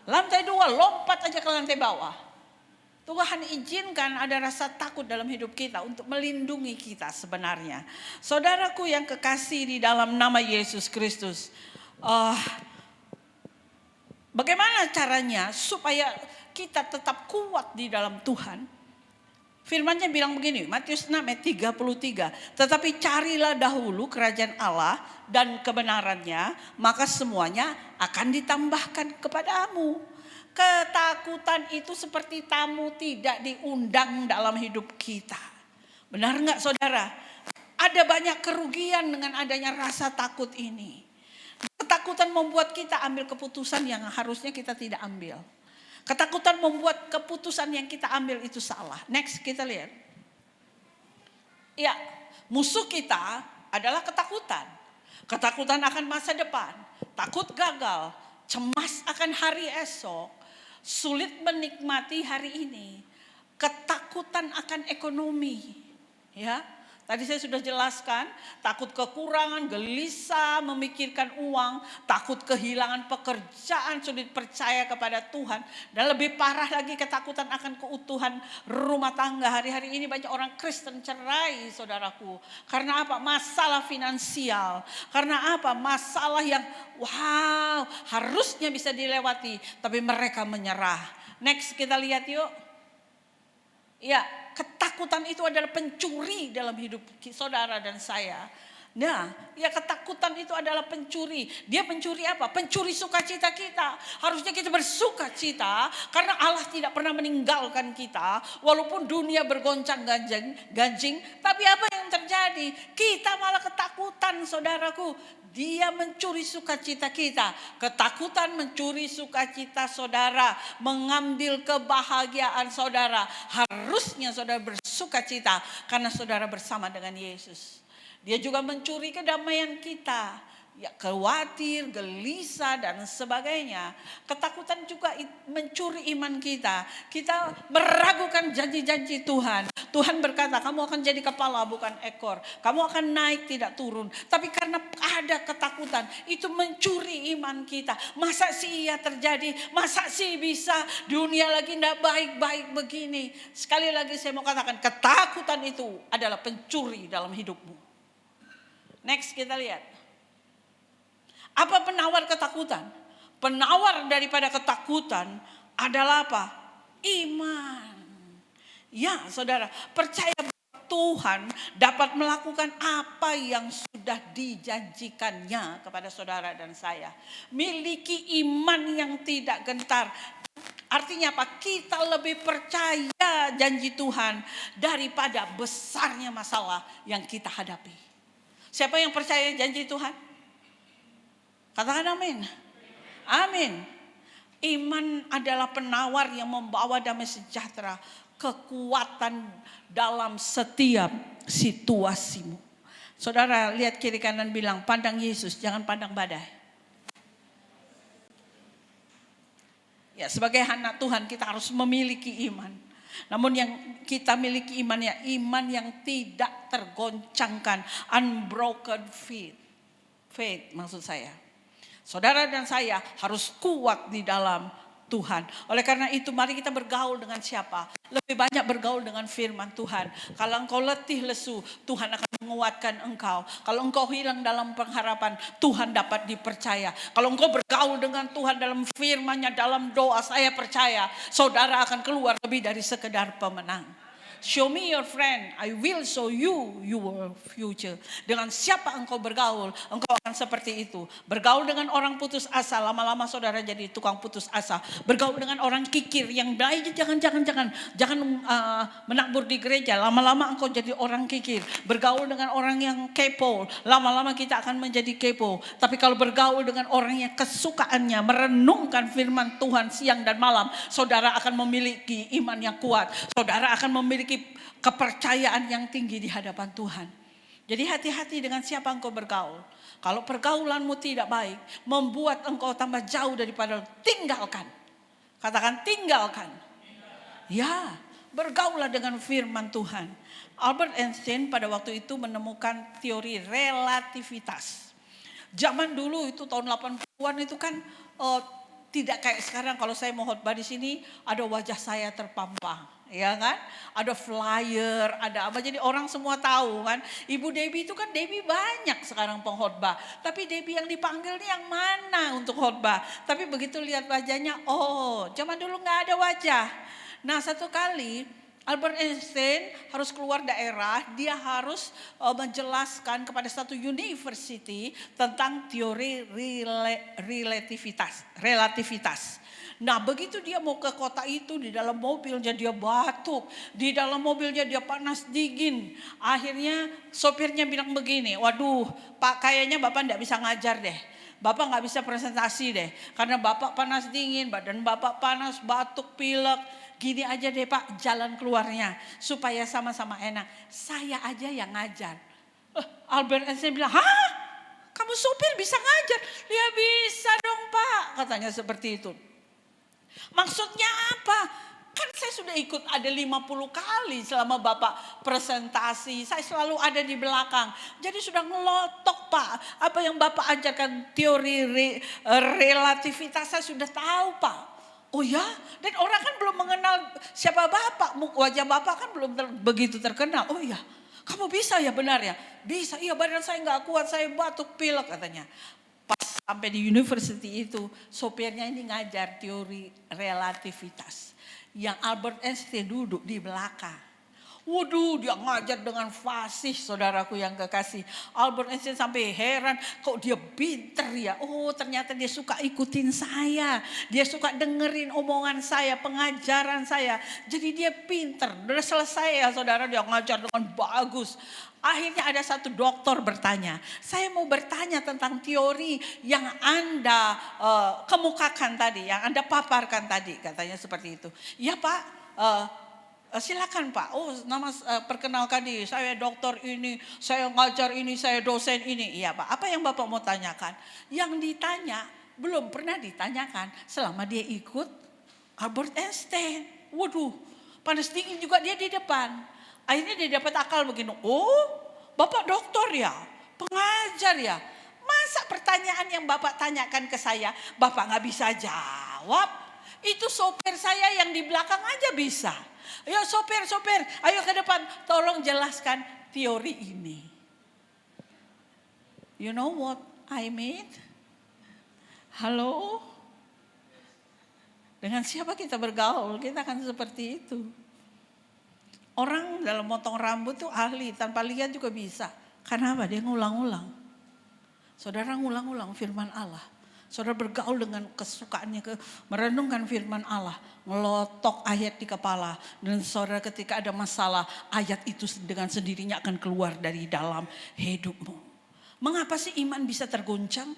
Lantai 2, lompat aja ke lantai bawah. Tuhan izinkan ada rasa takut dalam hidup kita untuk melindungi kita sebenarnya. Saudaraku yang kekasih di dalam nama Yesus Kristus. Bagaimana caranya supaya kita tetap kuat di dalam Tuhan? Firman-Nya bilang begini, Matius 6 ayat 33. Tetapi carilah dahulu kerajaan Allah dan kebenarannya, maka semuanya akan ditambahkan kepadamu. Ketakutan itu seperti tamu tidak diundang dalam hidup kita. Benar enggak saudara? Ada banyak kerugian dengan adanya rasa takut ini. Ketakutan membuat kita ambil keputusan yang harusnya kita tidak ambil. Ketakutan membuat keputusan yang kita ambil itu salah. Next kita lihat. Ya, musuh kita adalah ketakutan. Ketakutan akan masa depan. Takut gagal. Cemas akan hari esok. Sulit menikmati hari ini. Ketakutan akan ekonomi. Ya. Tadi saya sudah jelaskan, takut kekurangan, gelisah, memikirkan uang, takut kehilangan pekerjaan, sulit percaya kepada Tuhan. Dan lebih parah lagi ketakutan akan keutuhan rumah tangga. Hari-hari ini banyak orang Kristen cerai saudaraku. Karena apa? Masalah finansial. Karena apa? Masalah yang harusnya bisa dilewati. Tapi mereka menyerah. Next kita lihat yuk. Ya, ketakutan itu adalah pencuri dalam hidup saudara dan saya. Nah, ya ketakutan itu adalah pencuri. Dia pencuri apa? Pencuri sukacita kita. Harusnya kita bersukacita karena Allah tidak pernah meninggalkan kita. Walaupun dunia bergoncang-ganjing. Tapi apa yang terjadi? Kita malah ketakutan saudaraku. Dia mencuri sukacita kita. Ketakutan mencuri sukacita saudara. Mengambil kebahagiaan saudara. Harusnya saudara bersukacita karena saudara bersama dengan Yesus. Dia juga mencuri kedamaian kita. Ya, khawatir, gelisah dan sebagainya. Ketakutan juga mencuri iman kita. Kita meragukan janji-janji Tuhan. Tuhan berkata, kamu akan jadi kepala bukan ekor. Kamu akan naik tidak turun. Tapi karena ada ketakutan, itu mencuri iman kita. Masa sih iya terjadi? Masa sih bisa? Dunia lagi tidak baik-baik begini. Sekali lagi saya mau katakan, ketakutan itu adalah pencuri dalam hidupmu. Next kita lihat. Apa penawar ketakutan? Penawar daripada ketakutan adalah apa? Iman. Ya saudara, percaya Tuhan dapat melakukan apa yang sudah dijanjikannya kepada saudara dan saya. Miliki iman yang tidak gentar. Artinya apa? Kita lebih percaya janji Tuhan daripada besarnya masalah yang kita hadapi. Siapa yang percaya janji Tuhan? Katakan amin. Amin. Iman adalah penawar yang membawa damai sejahtera, kekuatan dalam setiap situasimu. Saudara lihat kiri kanan bilang, pandang Yesus, jangan pandang badai. Ya, sebagai anak Tuhan kita harus memiliki iman. Namun yang kita miliki iman yang tidak tergoncangkan, unbroken faith. Faith maksud saya. Saudara dan saya harus kuat di dalam Tuhan. Oleh karena itu mari kita bergaul dengan siapa? Lebih banyak bergaul dengan firman Tuhan. Kalau engkau letih lesu, Tuhan akan menguatkan engkau. Kalau engkau hilang dalam pengharapan, Tuhan dapat dipercaya. Kalau engkau bergaul dengan Tuhan dalam firman-Nya, dalam doa, saya percaya saudara akan keluar lebih dari sekedar pemenang. Show me your friend, I will show you your future. Dengan siapa engkau bergaul, engkau akan seperti itu. Bergaul dengan orang putus asa, lama-lama saudara jadi tukang putus asa. Bergaul dengan orang kikir yang baik, jangan menakbur di gereja. Lama-lama engkau jadi orang kikir. Bergaul dengan orang yang kepo, lama-lama kita akan menjadi kepo. Tapi kalau bergaul dengan orang yang kesukaannya merenungkan firman Tuhan siang dan malam, saudara akan memiliki iman yang kuat. Saudara akan memiliki kepercayaan yang tinggi di hadapan Tuhan. Jadi hati-hati dengan siapa engkau bergaul. Kalau pergaulanmu tidak baik, membuat engkau tambah jauh daripada tinggalkan. Katakan tinggalkan. Ya, bergaulah dengan firman Tuhan. Albert Einstein pada waktu itu menemukan teori relativitas. Zaman dulu itu tahun 80-an itu kan tidak kayak sekarang. Kalau saya mau khotbah di sini ada wajah saya terpampang. Ya kan, ada flyer, ada apa, jadi orang semua tahu kan. Ibu Debbie itu kan Debbie banyak sekarang pengkhotbah, tapi Debbie yang dipanggil nih yang mana untuk khotbah. Tapi begitu lihat wajahnya, oh zaman dulu nggak ada wajah. Nah satu kali Albert Einstein harus keluar daerah, dia harus menjelaskan kepada satu university tentang teori relativitas. Nah begitu dia mau ke kota itu, di dalam mobilnya dia batuk, di dalam mobilnya dia panas dingin. Akhirnya sopirnya bilang begini, waduh Pak kayaknya Bapak tidak bisa ngajar deh. Bapak gak bisa presentasi deh, karena Bapak panas dingin, badan Bapak panas, batuk, pilek. Gini aja deh Pak jalan keluarnya supaya sama-sama enak. Saya aja yang ngajar. Albert Einstein bilang, hah? Kamu supir bisa ngajar? Ya bisa dong Pak, katanya seperti itu. Maksudnya apa? Kan saya sudah ikut ada 50 kali selama Bapak presentasi. Saya selalu ada di belakang. Jadi sudah ngelotok Pak. Apa yang Bapak ajarkan teori relativitas saya sudah tahu Pak. Oh ya? Dan orang kan belum mengenal siapa Bapak. Wajah Bapak kan belum begitu terkenal. Oh ya? Kamu bisa ya benar ya? Bisa. Iya badan saya gak kuat. Saya batuk pilek katanya. Pas sampai di university itu, sopirnya ini ngajar teori relativitas. Yang Albert Einstein duduk di belakang. Waduh, dia ngajar dengan fasih, saudaraku yang kekasih. Albert Einstein sampai heran, kok dia pinter ya. Oh, ternyata dia suka ikutin saya. Dia suka dengerin omongan saya, pengajaran saya. Jadi dia pinter. Udah selesai ya saudara, dia ngajar dengan bagus. Akhirnya ada satu dokter bertanya, saya mau bertanya tentang teori yang Anda kemukakan tadi, yang Anda paparkan tadi, katanya seperti itu. Ya Pak, silakan Pak. Oh, perkenalkan diri, saya dokter ini, saya ngajar ini, saya dosen ini. Iya Pak, apa yang Bapak mau tanyakan? Yang ditanya belum pernah ditanyakan selama dia ikut Albert Einstein. Waduh, panas dingin juga dia di depan. Akhirnya dia dapat akal begini, oh Bapak dokter ya, pengajar ya. Masa pertanyaan yang Bapak tanyakan ke saya, Bapak gak bisa jawab? Itu sopir saya yang di belakang aja bisa. Ayo sopir, ayo ke depan, tolong jelaskan teori ini. You know what I mean? Halo? Dengan siapa kita bergaul, kita akan seperti itu. Orang dalam motong rambut tuh ahli, tanpa lihat juga bisa. Karena apa? Dia ngulang-ulang. Saudara ngulang-ulang firman Allah. Saudara bergaul dengan kesukaannya, merenungkan firman Allah. Ngelotok ayat di kepala. Dan saudara ketika ada masalah, ayat itu dengan sendirinya akan keluar dari dalam hidupmu. Mengapa sih iman bisa terguncang?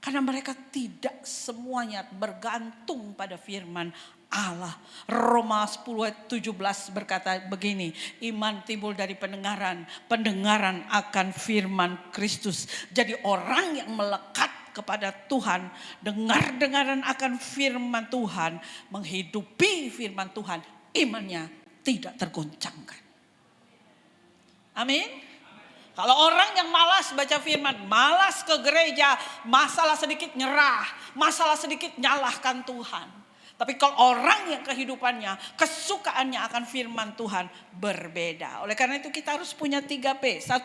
Karena mereka tidak semuanya bergantung pada firman Allah. Roma 10:17 berkata begini, iman timbul dari pendengaran, pendengaran akan firman Kristus. Jadi orang yang melekat kepada Tuhan, dengar-dengaran akan firman Tuhan, menghidupi firman Tuhan, imannya tidak tergoncangkan. Amin. Kalau orang yang malas baca firman, malas ke gereja, masalah sedikit nyerah, masalah sedikit nyalahkan Tuhan. Tapi kalau orang yang kehidupannya, kesukaannya akan firman Tuhan berbeda. Oleh karena itu kita harus punya 3P. 1,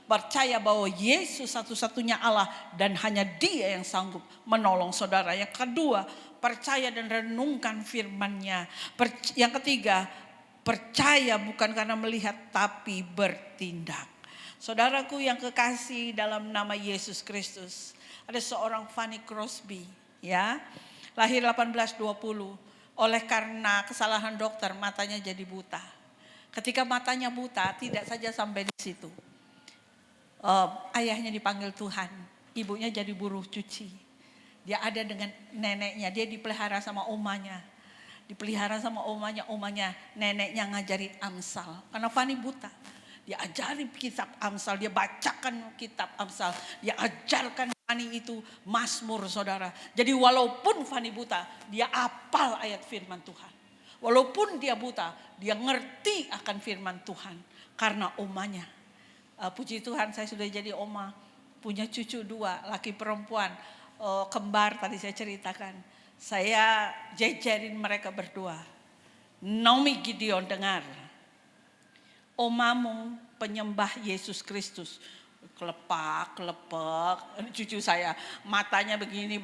percaya bahwa Yesus satu-satunya Allah dan hanya Dia yang sanggup menolong saudara. Yang kedua, percaya dan renungkan firman-Nya. Yang ketiga, percaya bukan karena melihat tapi bertindak. Saudaraku yang kekasih dalam nama Yesus Kristus, ada seorang Fanny Crosby, ya, lahir 1820. Oleh karena kesalahan dokter matanya jadi buta. Ketika matanya buta tidak saja sampai di situ. Ayahnya dipanggil Tuhan, ibunya jadi buruh cuci. Dia ada dengan neneknya, dia dipelihara sama omanya. Omanya neneknya ngajarin Amsal. Karena Fanny buta. Dia ajarin kitab Amsal, dia bacakan kitab Amsal, dia ajarkan Fanny itu Mazmur, saudara. Jadi walaupun Fanny buta, dia hafal ayat firman Tuhan. Walaupun dia buta, dia ngerti akan firman Tuhan karena omanya. Puji Tuhan, saya sudah jadi oma, punya cucu 2, laki perempuan, kembar tadi saya ceritakan. Saya jejerin mereka berdua. Naomi Gideon, dengar. Omamu penyembah Yesus Kristus. Kelepak, cucu saya matanya begini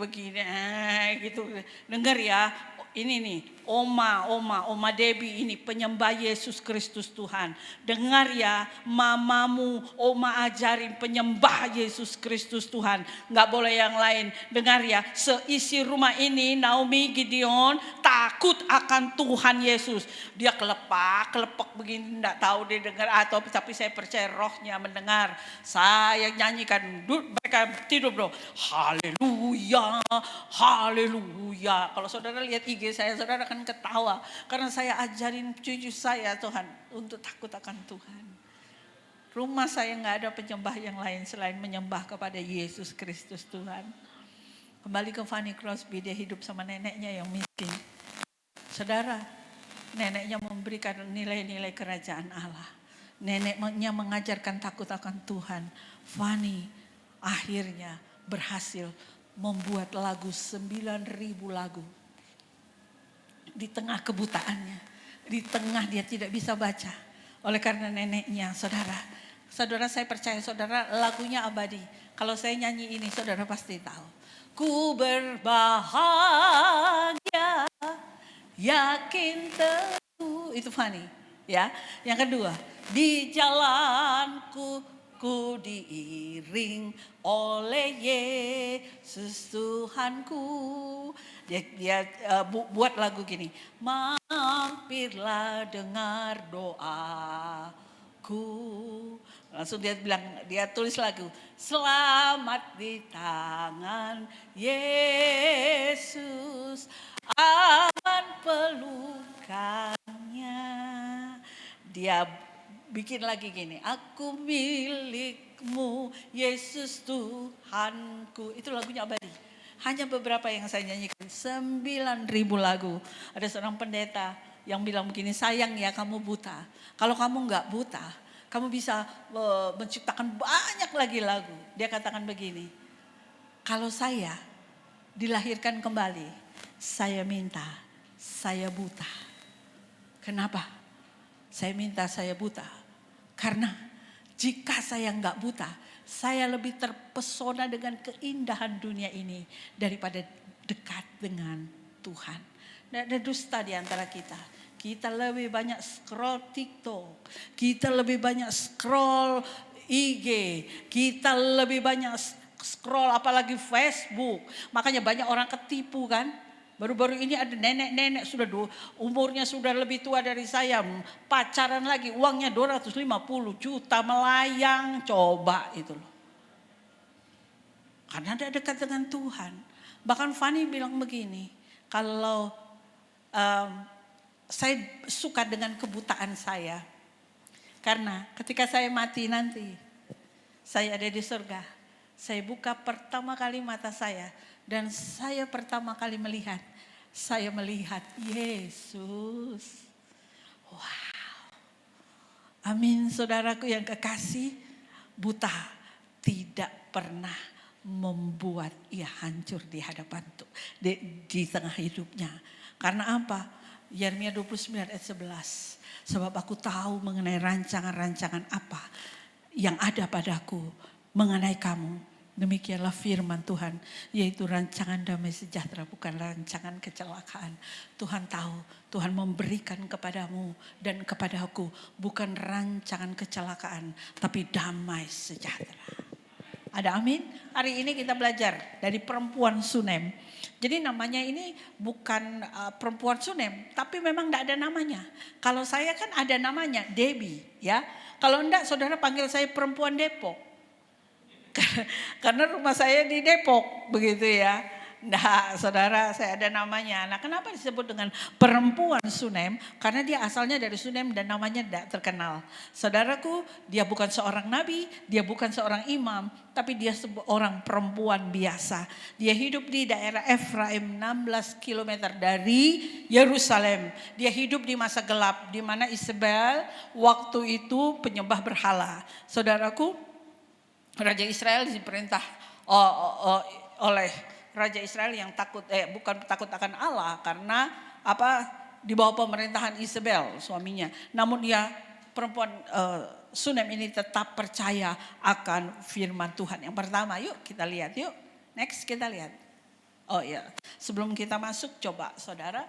gitu. Dengar ya, ini nih, Oma Debbie ini penyembah Yesus Kristus Tuhan. Dengar ya, mamamu, Oma ajarin penyembah Yesus Kristus Tuhan. Gak boleh yang lain. Dengar ya, seisi rumah ini Naomi Gideon takut akan Tuhan Yesus. Dia kelepak begini, gak tahu dia dengar atau tapi saya percaya rohnya mendengar. Saya nyanyikan, mereka tidur bro. Haleluya, haleluya. Kalau saudara lihat IG saya, saudara akan ketawa. Karena saya ajarin cucu saya Tuhan untuk takut akan Tuhan. Rumah saya gak ada penyembah yang lain selain menyembah kepada Yesus Kristus Tuhan. Kembali ke Fanny Crosby, dia hidup sama neneknya yang miskin. Saudara, neneknya memberikan nilai-nilai kerajaan Allah. Neneknya mengajarkan takut akan Tuhan. Fanny akhirnya berhasil membuat lagu 9.000 lagu. Di tengah kebutaannya, di tengah dia tidak bisa baca. Oleh karena neneknya, saudara saya percaya saudara lagunya abadi. Kalau saya nyanyi ini saudara pasti tahu. Ku berbahagia, yakin teguh, itu Fanny. Ya, yang kedua, di jalanku ku diiring oleh Yesus Tuhanku. Dia buat lagu gini. Mampirlah dengar doaku. Langsung dia bilang, dia tulis lagu. Selamat di tangan Yesus, aman pelukannya. Dia bikin lagi gini. Aku milikmu Yesus Tuhanku. Itu lagunya abadi. Hanya beberapa yang saya nyanyikan. 9.000 lagu. Ada seorang pendeta yang bilang begini, sayang ya kamu buta. Kalau kamu gak buta, kamu bisa menciptakan banyak lagi lagu. Dia katakan begini, kalau saya dilahirkan kembali, saya minta saya buta. Kenapa? Saya minta saya buta. Karena jika saya gak buta, saya lebih terpesona dengan keindahan dunia ini daripada dekat dengan Tuhan. Tidak ada dusta di antara kita. Kita lebih banyak scroll TikTok. Kita lebih banyak scroll IG. Kita lebih banyak scroll apalagi Facebook. Makanya banyak orang ketipu kan. Baru-baru ini ada nenek-nenek umurnya sudah lebih tua dari saya. Pacaran lagi, uangnya 250 juta melayang. Coba itu loh. Karena dia dekat dengan Tuhan. Bahkan Fanny bilang begini. Kalau saya suka dengan kebutaan saya. Karena ketika saya mati nanti. Saya ada di surga. Saya buka pertama kali mata saya. Dan saya pertama kali melihat. Saya melihat Yesus. Wow. Amin, saudaraku yang kekasih, buta tidak pernah membuat ia hancur di hadapan di tengah hidupnya. Karena apa? Yeremia 29 ayat 11. Sebab aku tahu mengenai rancangan-rancangan apa yang ada padaku mengenai kamu. Demikianlah firman Tuhan, yaitu rancangan damai sejahtera, bukan rancangan kecelakaan. Tuhan tahu, Tuhan memberikan kepadamu dan kepadaku bukan rancangan kecelakaan, tapi damai sejahtera. Ada amin? Hari ini kita belajar dari perempuan Sunem. Jadi namanya ini bukan perempuan Sunem, tapi memang tidak ada namanya. Kalau saya kan ada namanya, Debbie, ya. Kalau enggak, saudara panggil saya perempuan Depok. Karena rumah saya di Depok, begitu ya. Nah, saudara, saya ada namanya. Nah, kenapa disebut dengan perempuan Sunem? Karena dia asalnya dari Sunem dan namanya tidak terkenal. Saudaraku, dia bukan seorang nabi, dia bukan seorang imam, tapi dia seorang perempuan biasa. Dia hidup di daerah Efraim 16 km dari Yerusalem. Dia hidup di masa gelap, di mana Isabel waktu itu penyembah berhala. Saudaraku, Raja Israel diperintah oleh Raja Israel yang bukan takut akan Allah karena di bawah pemerintahan Isabel suaminya. Namun dia perempuan Sunem ini tetap percaya akan firman Tuhan. Yang pertama, yuk kita lihat yuk. Next kita lihat. Oh ya, sebelum kita masuk coba saudara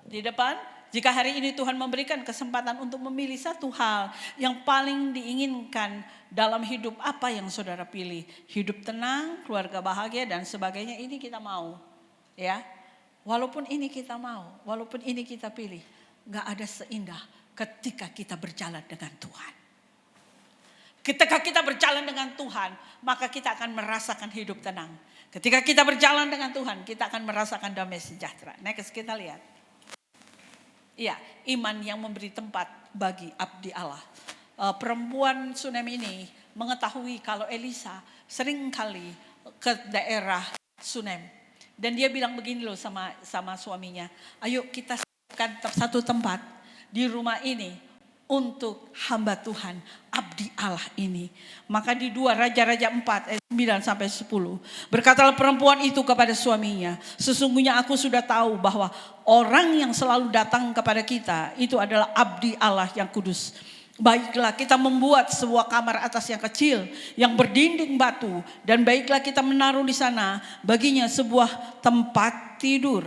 di depan. Jika hari ini Tuhan memberikan kesempatan untuk memilih satu hal yang paling diinginkan dalam hidup, apa yang saudara pilih? Hidup tenang, keluarga bahagia dan sebagainya, ini kita mau. Ya, walaupun ini kita mau, walaupun ini kita pilih, gak ada seindah ketika kita berjalan dengan Tuhan. Ketika kita berjalan dengan Tuhan, maka kita akan merasakan hidup tenang. Ketika kita berjalan dengan Tuhan, kita akan merasakan damai sejahtera. Next kita lihat. Iya, iman yang memberi tempat bagi abdi Allah. Perempuan Sunem ini mengetahui kalau Elisa sering kali ke daerah Sunem. Dan dia bilang begini loh sama suaminya. Ayo kita siapkan satu tempat di rumah ini untuk hamba Tuhan, abdi Allah ini. Maka di 2 Raja-Raja 4 ayat 9 sampai 10. Berkatalah perempuan itu kepada suaminya, sesungguhnya aku sudah tahu bahwa orang yang selalu datang kepada kita itu adalah abdi Allah yang kudus. Baiklah kita membuat sebuah kamar atas yang kecil yang berdinding batu, dan baiklah kita menaruh di sana baginya sebuah tempat tidur,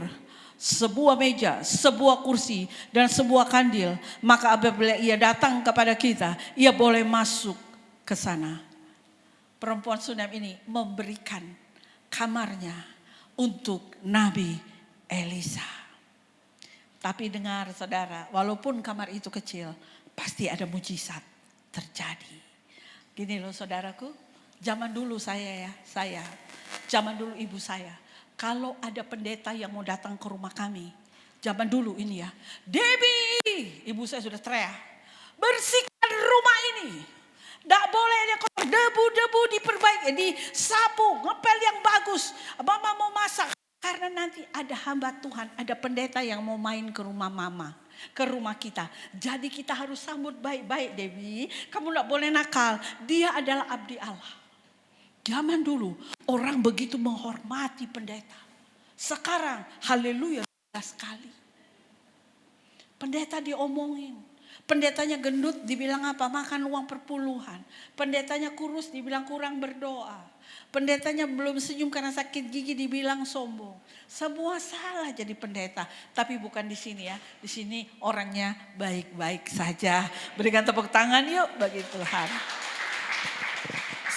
sebuah meja, sebuah kursi, dan sebuah kandil. Maka apabila ia datang kepada kita, ia boleh masuk ke sana. Perempuan Sunem ini memberikan kamarnya untuk Nabi Elisa. Tapi dengar saudara, walaupun kamar itu kecil, pasti ada mujizat terjadi. Gini loh saudaraku, zaman dulu saya, zaman dulu ibu saya. Kalau ada pendeta yang mau datang ke rumah kami, zaman dulu ini ya, Debbie, ibu saya sudah teriak, bersihkan rumah ini. Tidak boleh ada debu-debu diperbaiki, disapu, ngepel yang bagus. Mama mau masak, karena nanti ada hamba Tuhan, ada pendeta yang mau main ke rumah mama, ke rumah kita. Jadi kita harus sambut baik-baik, Debbie. Kamu tidak boleh nakal, dia adalah abdi Allah. Zaman dulu orang begitu menghormati pendeta. Sekarang haleluya sekali. Pendeta diomongin. Pendetanya gendut dibilang apa? Makan uang perpuluhan. Pendetanya kurus dibilang kurang berdoa. Pendetanya belum senyum karena sakit gigi dibilang sombong. Semua salah jadi pendeta. Tapi bukan di sini ya. Di sini orangnya baik-baik saja. Berikan tepuk tangan yuk bagi Tuhan.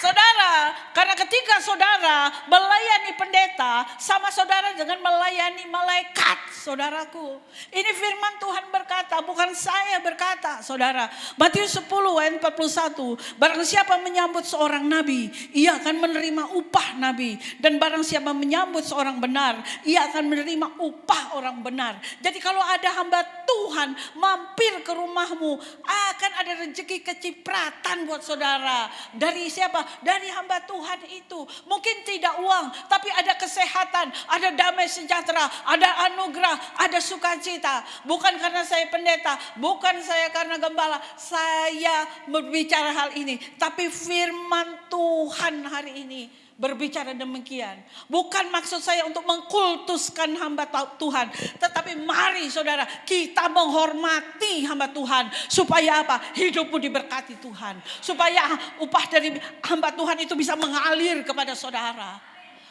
Saudara, karena ketika saudara melayani pendeta, sama saudara dengan melayani malaikat, saudaraku. Ini firman Tuhan berkata, bukan saya berkata, saudara. Matius 10 ayat 41, barang siapa menyambut seorang nabi, ia akan menerima upah nabi. Dan barang siapa menyambut seorang benar, ia akan menerima upah orang benar. Jadi kalau ada hamba Tuhan mampir ke rumahmu, akan ada rezeki kecipratan buat saudara. Dari siapa? dari hamba Tuhan itu. Mungkin tidak uang, tapi ada kesehatan, ada damai sejahtera, ada anugerah, ada sukacita. Bukan karena saya pendeta, bukan saya karena gembala, saya berbicara hal ini. Tapi firman Tuhan hari ini berbicara demikian. Bukan maksud saya untuk mengkultuskan hamba Tuhan. Tetapi mari saudara, kita menghormati hamba Tuhan. Supaya apa? Hidupmu diberkati Tuhan. Supaya upah dari hamba Tuhan itu bisa mengalir kepada saudara.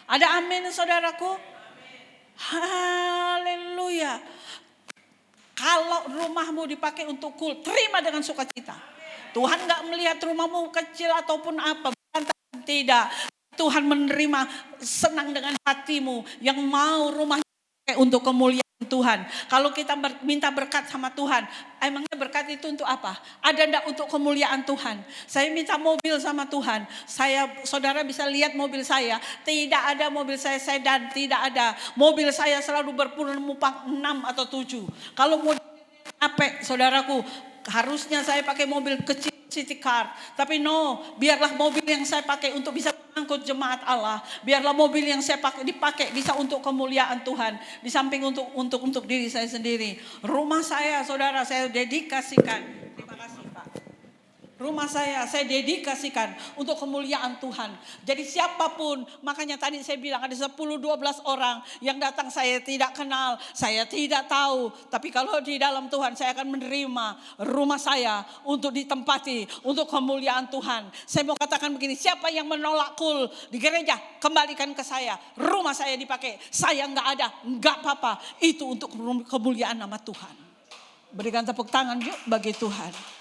Ada amin saudaraku? Haleluya. Kalau rumahmu dipakai untuk terima dengan sukacita. Tuhan gak melihat rumahmu kecil ataupun apa. Tidak. Tuhan menerima senang dengan hatimu yang mau rumahnya untuk kemuliaan Tuhan. Kalau kita minta berkat sama Tuhan, emangnya berkat itu untuk apa? Ada enggak untuk kemuliaan Tuhan? Saya minta mobil sama Tuhan. Saudara bisa lihat mobil saya. Tidak ada mobil saya sedan, tidak ada. Mobil saya selalu berpenumpang 6 atau 7. Kalau mau apa, saudaraku, harusnya saya pakai mobil kecil. City car, tapi no, biarlah mobil yang saya pakai untuk bisa mengangkut jemaat Allah. Biarlah mobil yang saya dipakai bisa untuk kemuliaan Tuhan, di samping untuk diri saya sendiri. Rumah saya, saudara, saya dedikasikan. Terima kasih Pak. Rumah saya dedikasikan untuk kemuliaan Tuhan. Jadi siapapun, makanya tadi saya bilang ada 10-12 orang yang datang saya tidak kenal, saya tidak tahu. Tapi kalau di dalam Tuhan saya akan menerima rumah saya untuk ditempati untuk kemuliaan Tuhan. Saya mau katakan begini, siapa yang menolak kul di gereja, kembalikan ke saya. Rumah saya dipakai, saya enggak ada, enggak apa-apa. Itu untuk kemuliaan nama Tuhan. Berikan tepuk tangan yuk bagi Tuhan.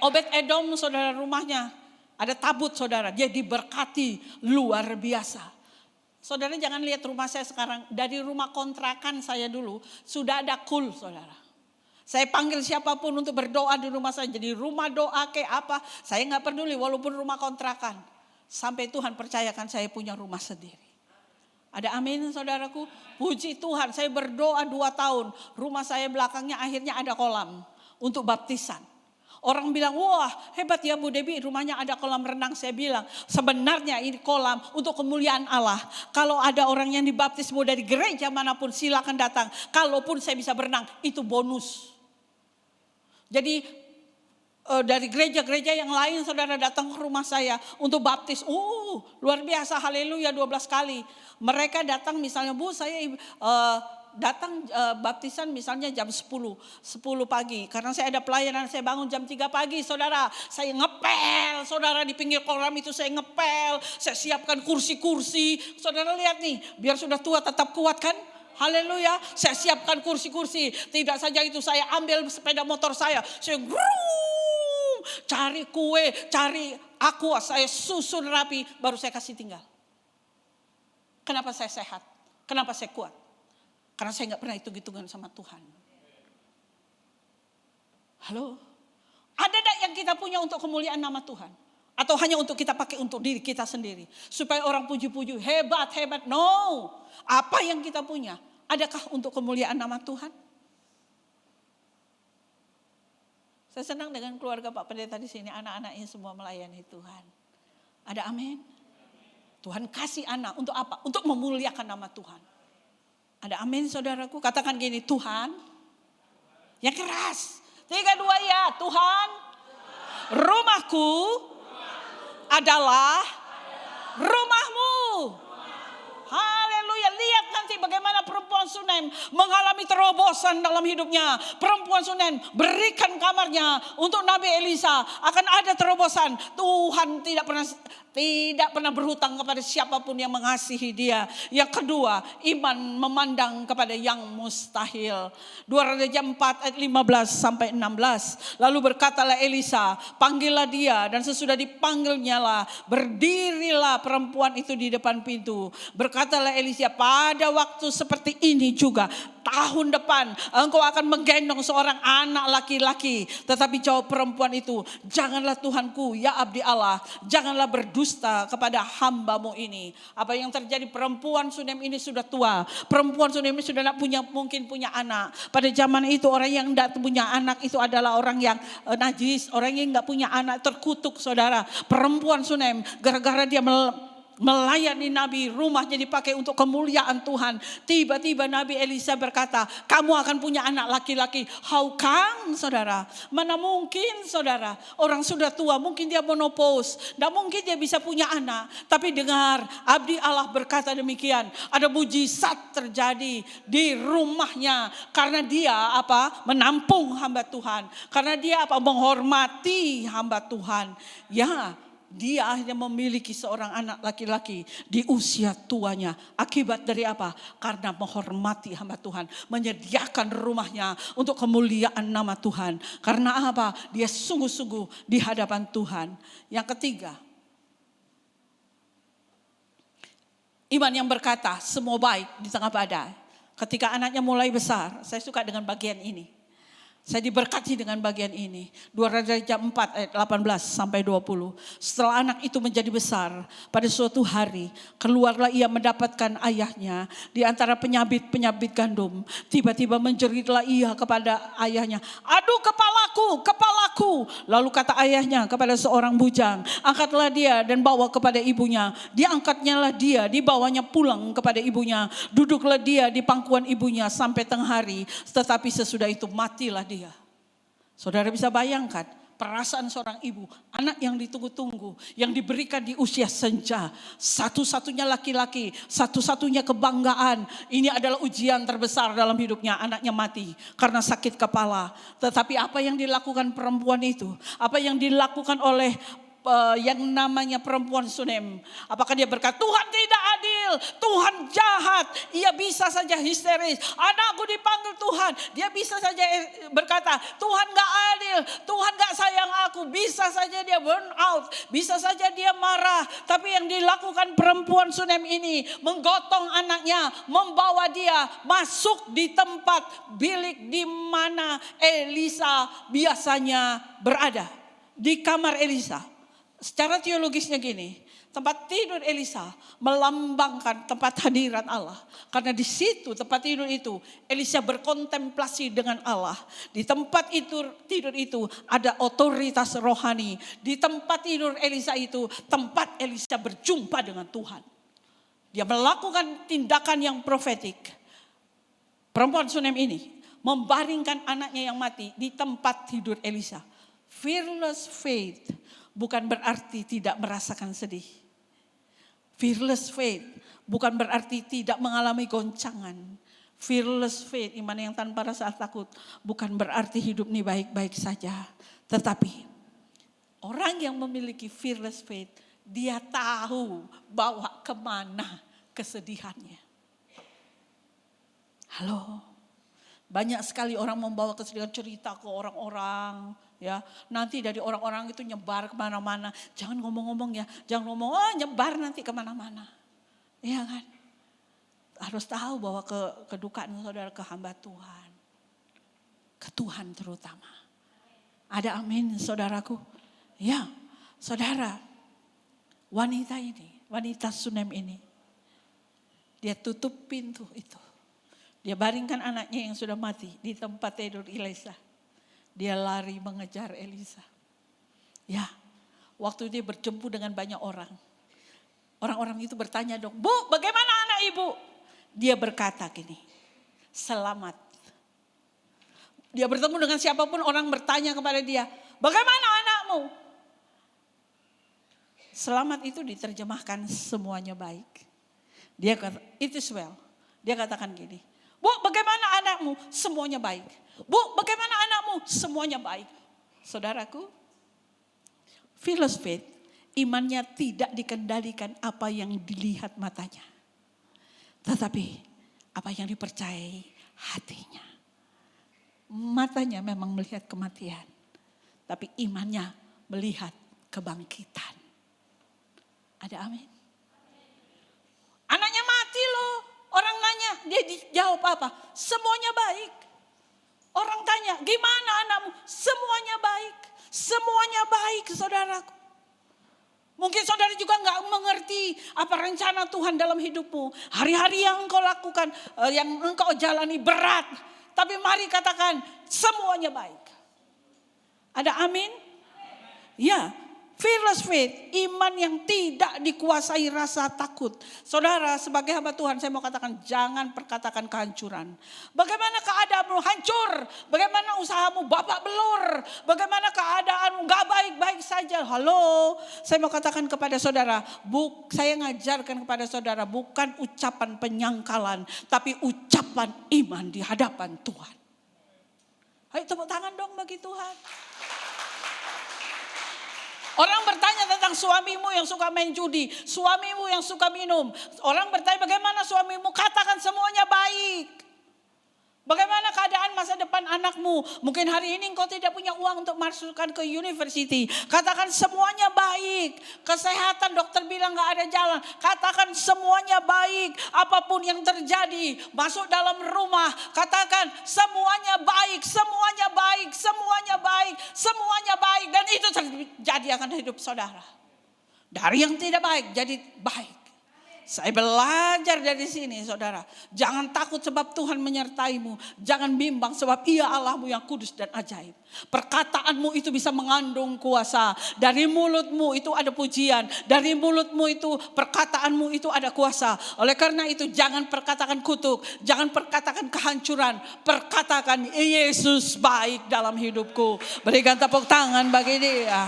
Obed Edom, saudara, rumahnya ada tabut, saudara. Dia diberkati luar biasa. Saudara jangan lihat rumah saya sekarang. Dari rumah kontrakan saya dulu sudah ada kul, saudara. Saya panggil siapapun untuk berdoa di rumah saya. Jadi rumah doa kayak apa, saya gak peduli walaupun rumah kontrakan. Sampai Tuhan percayakan saya punya rumah sendiri. Ada amin saudaraku. Puji Tuhan, saya berdoa 2 tahun. Rumah saya belakangnya akhirnya ada kolam untuk baptisan. Orang bilang, wah hebat ya Bu Debbie, rumahnya ada kolam renang. Saya bilang, sebenarnya ini kolam untuk kemuliaan Allah. Kalau ada orang yang dibaptis mau dari gereja manapun silakan datang. Kalaupun saya bisa berenang, itu bonus. Jadi dari gereja-gereja yang lain saudara datang ke rumah saya untuk baptis. Luar biasa, haleluya 12 kali. Mereka datang misalnya, Bu saya datang baptisan misalnya jam 10 pagi. Karena saya ada pelayanan, saya bangun jam 3 pagi saudara. Saya ngepel, saudara, di pinggir kolam itu saya ngepel. Saya siapkan kursi-kursi. Saudara lihat nih, biar sudah tua tetap kuat kan? Haleluya, saya siapkan kursi-kursi. Tidak saja itu, saya ambil sepeda motor saya cari kue, cari aqua, saya susun rapi, baru saya kasih tinggal. Kenapa saya sehat? Kenapa saya kuat? Karena saya gak pernah hitung-hitungan sama Tuhan. Halo? Ada gak yang kita punya untuk kemuliaan nama Tuhan? Atau hanya untuk kita pakai untuk diri kita sendiri? Supaya orang puji-puji, hebat. No. Apa yang kita punya? Adakah untuk kemuliaan nama Tuhan? Saya senang dengan keluarga Pak Pendeta di sini. Anak-anaknya semua melayani Tuhan. Ada amin? Tuhan kasih anak untuk apa? Untuk memuliakan nama Tuhan. Ada amin saudaraku, katakan gini, Tuhan yang keras. 3, 2 ya, Tuhan rumahku adalah rumahmu. Haleluya, lihat nanti bagaimana perempuan Sunem mengalami terobosan dalam hidupnya. Perempuan Sunem berikan kamarnya untuk Nabi Elisa, akan ada terobosan. Tuhan tidak pernah berhutang kepada siapapun yang mengasihi dia. Yang kedua, iman memandang kepada yang mustahil. 2 Raja 4 ayat 15 sampai 16. Lalu berkatalah Elisa, panggillah dia, dan sesudah dipanggilnya lah, berdirilah perempuan itu di depan pintu. Berkatalah Elisa, pada waktu seperti ini juga tahun depan engkau akan menggendong seorang anak laki-laki. Tetapi jawab perempuan itu, janganlah Tuhanku ya abdi Allah, janganlah berdusta berdusta kepada hamba-Mu ini. Apa yang terjadi, perempuan Sunem ini sudah tua. Perempuan Sunem ini sudah mungkin punya anak. Pada zaman itu orang yang tidak punya anak itu adalah orang yang najis. Orang yang tidak punya anak terkutuk, saudara. Perempuan Sunem gara-gara dia melayani Nabi, rumahnya dipakai untuk kemuliaan Tuhan. Tiba-tiba Nabi Elisa berkata, kamu akan punya anak laki-laki. How come, saudara? Mana mungkin, saudara? Orang sudah tua, mungkin dia menopause. Tidak mungkin dia bisa punya anak. Tapi dengar, abdi Allah berkata demikian. Ada mujizat terjadi di rumahnya. Karena dia menampung hamba Tuhan. Karena dia menghormati hamba Tuhan. Ya, dia akhirnya memiliki seorang anak laki-laki di usia tuanya. Akibat dari apa? Karena menghormati hamba Tuhan. Menyediakan rumahnya untuk kemuliaan nama Tuhan. Karena apa? Dia sungguh-sungguh di hadapan Tuhan. Yang ketiga, iman yang berkata semua baik di tengah badai. Ketika anaknya mulai besar, saya suka dengan bagian ini. Saya diberkati dengan bagian ini. 2 Raja 4 ayat 18 sampai 20. Setelah anak itu menjadi besar, pada suatu hari keluarlah ia mendapatkan ayahnya di antara penyabit-penyabit gandum. Tiba-tiba menjeritlah ia kepada ayahnya, aduh kepalaku, kepalaku. Lalu kata ayahnya kepada seorang bujang, angkatlah dia dan bawa kepada ibunya. Diangkatnya lah dia, dibawanya pulang kepada ibunya. Duduklah dia di pangkuan ibunya sampai tengah hari. Tetapi sesudah itu matilah dia. Saudara bisa bayangkan perasaan seorang ibu, anak yang ditunggu-tunggu, yang diberikan di usia senja, satu-satunya laki-laki, satu-satunya kebanggaan. Ini adalah ujian terbesar dalam hidupnya, anaknya mati karena sakit kepala. Tetapi apa yang dilakukan perempuan itu, apa yang dilakukan oleh yang namanya perempuan Sunem. Apakah dia berkata, Tuhan tidak adil, Tuhan jahat. Ia bisa saja histeris, anakku dipanggil Tuhan. Dia bisa saja berkata, Tuhan gak adil, Tuhan gak sayang aku. Bisa saja dia burn out, bisa saja dia marah. Tapi yang dilakukan perempuan Sunem ini, menggotong anaknya, membawa dia masuk di tempat bilik di mana Elisa biasanya berada. Di kamar Elisa. Secara teologisnya gini, tempat tidur Elisa melambangkan tempat hadirat Allah. Karena di situ tempat tidur itu Elisa berkontemplasi dengan Allah. Di tempat tidur itu ada otoritas rohani. Di tempat tidur Elisa itu tempat Elisa berjumpa dengan Tuhan. Dia melakukan tindakan yang profetik. Perempuan Sunem ini membaringkan anaknya yang mati di tempat tidur Elisa. Fearless faith bukan berarti tidak merasakan sedih. Fearless faith bukan berarti tidak mengalami goncangan. Fearless faith, iman yang tanpa rasa takut, bukan berarti hidup ini baik-baik saja. Tetapi orang yang memiliki fearless faith, dia tahu bawa kemana kesedihannya. Halo, banyak sekali orang membawa kesedihan, cerita ke orang-orang. Ya, nanti dari orang-orang itu nyebar kemana-mana. Jangan ngomong-ngomong ya, jangan ngomong, nyebar nanti kemana-mana. Iya kan? Harus tahu bahwa kedukaan saudara ke hamba Tuhan. Ke Tuhan terutama. Ada amin saudaraku? Ya, saudara. Wanita ini, wanita Sunem ini. Dia tutup pintu itu. Dia baringkan anaknya yang sudah mati di tempat tidur Elisa. Dia lari mengejar Elisa. Ya, waktu dia berjumpa dengan banyak orang. Orang-orang itu bertanya dong, Bu, bagaimana anak ibu? Dia berkata gini, selamat. Dia bertemu dengan siapapun, orang bertanya kepada dia, bagaimana anakmu? Selamat itu diterjemahkan semuanya baik. Dia kata, it is well. Dia katakan gini, Bu, bagaimana anakmu? Semuanya baik. Bu, bagaimana anakmu? Semuanya baik. Saudaraku, fearless faith, imannya tidak dikendalikan apa yang dilihat matanya. Tetapi apa yang dipercayai hatinya. Matanya memang melihat kematian. Tapi imannya melihat kebangkitan. Ada amin? Anaknya mati loh. Orang nanya, dia jawab apa? Semuanya baik. Orang tanya, gimana anakmu? Semuanya baik. Semuanya baik, saudaraku. Mungkin saudara juga nggak mengerti apa rencana Tuhan dalam hidupmu. Hari-hari yang engkau lakukan, yang engkau jalani berat. Tapi mari katakan semuanya baik. Ada amin? Ya, fearless faith, iman yang tidak dikuasai rasa takut. Saudara, sebagai hamba Tuhan saya mau katakan jangan perkatakan kehancuran. Bagaimana keadaanmu hancur? Bagaimana usahamu babak belur? Bagaimana keadaanmu gak baik-baik saja? Halo, saya mau katakan kepada saudara, saya ngajarkan kepada saudara bukan ucapan penyangkalan, tapi ucapan iman di hadapan Tuhan. Ayo tepuk tangan dong bagi Tuhan. Orang bertanya tentang suamimu yang suka main judi, suamimu yang suka minum. Orang bertanya bagaimana suamimu, katakan semuanya baik. Bagaimana keadaan masa depan anakmu? Mungkin hari ini engkau tidak punya uang untuk masukkan ke university. Katakan semuanya baik. Kesehatan dokter bilang gak ada jalan. Katakan semuanya baik. Apapun yang terjadi, masuk dalam rumah. Katakan semuanya baik, semuanya baik, semuanya baik, semuanya baik. Dan itu terjadi akan hidup saudara. Dari yang tidak baik jadi baik. Saya belajar dari sini saudara. Jangan takut sebab Tuhan menyertaimu. Jangan bimbang sebab Ia Allahmu yang kudus dan ajaib. Perkataanmu itu bisa mengandung kuasa. Dari mulutmu itu ada pujian. Dari mulutmu itu perkataanmu itu ada kuasa. Oleh karena itu jangan perkatakan kutuk. Jangan perkatakan kehancuran. Perkatakan Yesus baik dalam hidupku. Berikan tepuk tangan bagi Dia.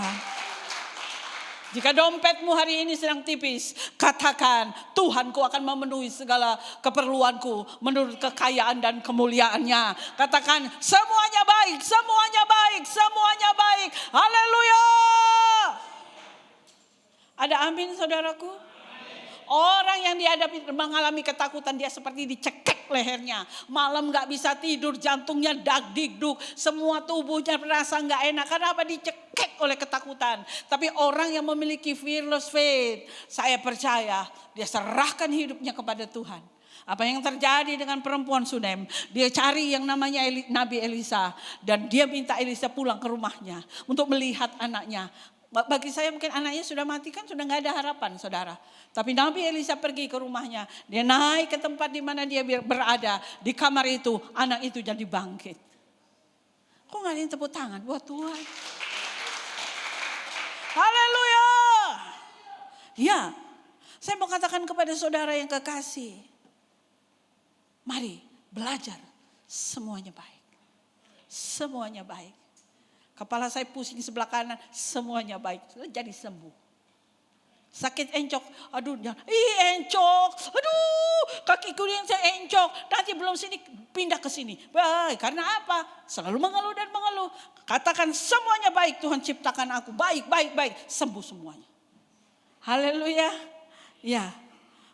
Jika dompetmu hari ini sedang tipis, katakan Tuhanku akan memenuhi segala keperluanku menurut kekayaan dan kemuliaannya. Katakan semuanya baik, semuanya baik, semuanya baik. Haleluya. Ada amin saudaraku? Orang yang dihadapi mengalami ketakutan dia seperti dicekek lehernya. Malam gak bisa tidur, jantungnya dag-digduk. Semua tubuhnya merasa gak enak. Karena apa? Dicekek oleh ketakutan. Tapi orang yang memiliki fearless faith, saya percaya dia serahkan hidupnya kepada Tuhan. Apa yang terjadi dengan perempuan Sunem? Dia cari yang namanya Nabi Elisa. Dan dia minta Elisa pulang ke rumahnya untuk melihat anaknya. Bagi saya mungkin anaknya sudah mati kan sudah gak ada harapan saudara. Tapi Nabi Elisa pergi ke rumahnya. Dia naik ke tempat di mana dia berada. Di kamar itu anak itu jadi bangkit. Kok gak ada yang tepuk tangan buat Tuhan? Haleluya. Ya, saya mau katakan kepada saudara yang kekasih. Mari belajar semuanya baik. Semuanya baik. Kepala saya pusing sebelah kanan, semuanya baik. Jadi sembuh. Sakit encok, aduh encok, aduh kakiku yang saya encok. Nanti belum sini pindah ke sini. Baik, karena apa? Selalu mengeluh dan mengeluh. Katakan semuanya baik, Tuhan ciptakan aku. Baik, baik, baik, sembuh semuanya. Haleluya. Ya,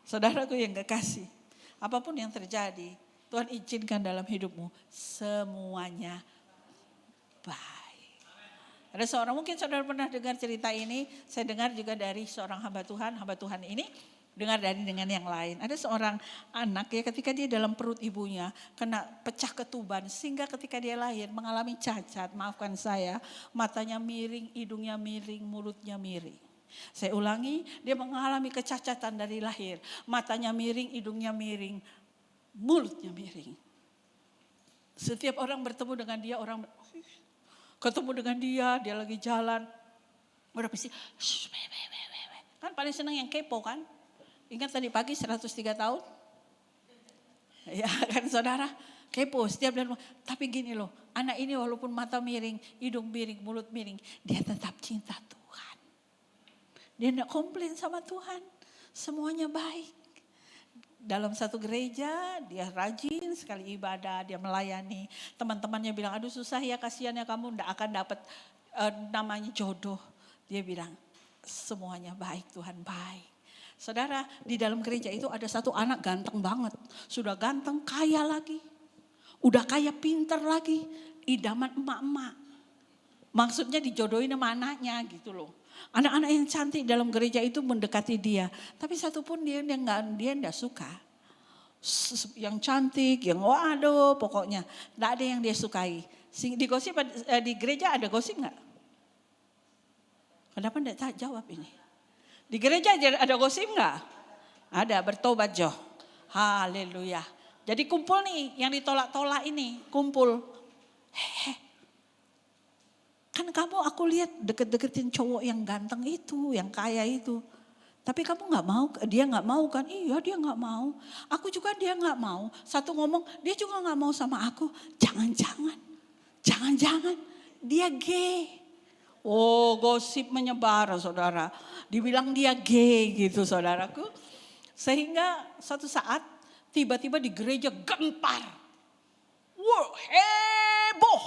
saudaraku yang kekasih. Apapun yang terjadi, Tuhan izinkan dalam hidupmu semuanya baik. Ada seorang, mungkin saudara pernah dengar cerita ini, saya dengar juga dari seorang hamba Tuhan ini dengar dengan yang lain. Ada seorang anak ya ketika dia dalam perut ibunya kena pecah ketuban sehingga ketika dia lahir mengalami cacat, maafkan saya, matanya miring, hidungnya miring, mulutnya miring. Saya ulangi, dia mengalami kecacatan dari lahir, matanya miring, hidungnya miring, mulutnya miring. Setiap orang bertemu dengan dia, orang ketemu dengan dia lagi jalan. Udah pasti, kan paling senang yang kepo kan. Ingat tadi pagi 103 tahun? Ya kan saudara, kepo setiap dan tapi gini loh, anak ini walaupun mata miring, hidung miring, mulut miring, dia tetap cinta Tuhan. Dia tidak komplain sama Tuhan, semuanya baik. Dalam satu gereja dia rajin sekali ibadah, dia melayani. Teman-temannya bilang, aduh susah ya, kasihan ya kamu tidak akan dapat namanya jodoh. Dia bilang, semuanya baik, Tuhan baik. Saudara, di dalam gereja itu ada satu anak ganteng banget. Sudah ganteng, kaya lagi. Udah kaya, pintar lagi. Idaman emak-emak. Maksudnya dijodohin sama anaknya gitu loh. Anak-anak yang cantik dalam gereja itu mendekati dia. Tapi satu pun dia enggak suka. Yang cantik, yang waduh pokoknya. Enggak ada yang dia sukai. Di gosip, di gereja ada gosip enggak? Kenapa enggak jawab ini? Di gereja ada gosip nggak? Ada, bertobat Jo. Haleluya. Jadi kumpul nih, yang ditolak-tolak ini, kumpul. Kan kamu aku lihat deket-deketin cowok yang ganteng itu, yang kaya itu. Tapi kamu gak mau, dia gak mau kan? Iya dia gak mau. Aku juga dia gak mau. Satu ngomong, dia juga gak mau sama aku. Jangan-jangan dia gay. Oh gosip menyebar saudara. Dibilang dia gay gitu saudaraku. Sehingga suatu saat tiba-tiba di gereja gempar. Wow heboh.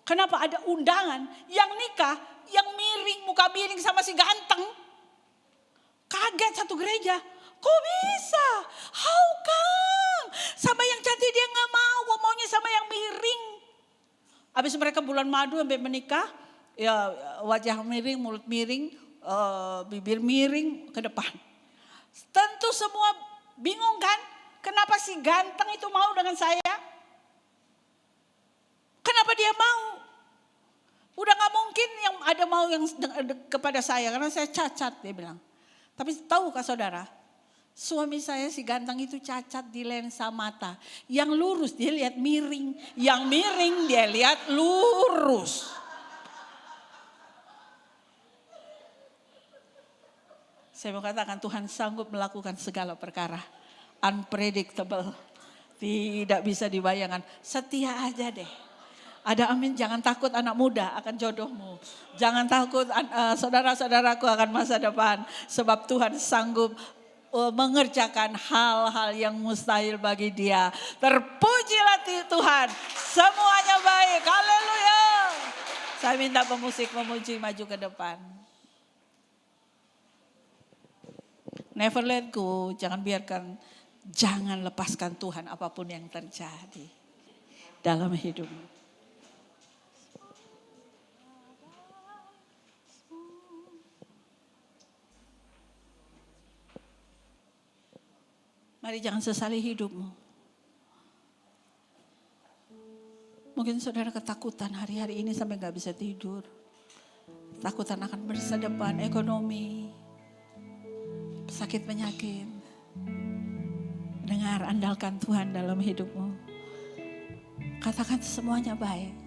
Kenapa ada undangan yang nikah, yang miring, muka miring sama si ganteng. Kaget satu gereja. Kok bisa? How come? Sama yang cantik dia gak mau, kok maunya sama yang miring. Habis mereka bulan madu sampai menikah. Ya wajah miring, mulut miring, bibir miring ke depan. Tentu semua bingung kan? Kenapa si ganteng itu mau dengan saya? Kenapa dia mau? Udah gak mungkin yang ada mau yang kepada saya. Karena saya cacat dia bilang. Tapi tahukah saudara? Suami saya si ganteng itu cacat di lensa mata. Yang lurus dia lihat miring. Yang miring dia lihat lurus. Saya mau katakan Tuhan sanggup melakukan segala perkara. Unpredictable. Tidak bisa dibayangkan. Setia aja deh. Ada amin, jangan takut anak muda akan jodohmu. Jangan takut saudara-saudaraku akan masa depan. Sebab Tuhan sanggup mengerjakan hal-hal yang mustahil bagi dia. Terpujilah Tuhan, semuanya baik. Haleluya. Saya minta pemusik memuji maju ke depan. Never let go, jangan biarkan, jangan lepaskan Tuhan apapun yang terjadi dalam hidupmu. Mari jangan sesali hidupmu. Mungkin saudara ketakutan hari-hari ini sampai gak bisa tidur. Takutan akan masa depan, ekonomi, sakit penyakit. Dengar, andalkan Tuhan dalam hidupmu. Katakan semuanya baik.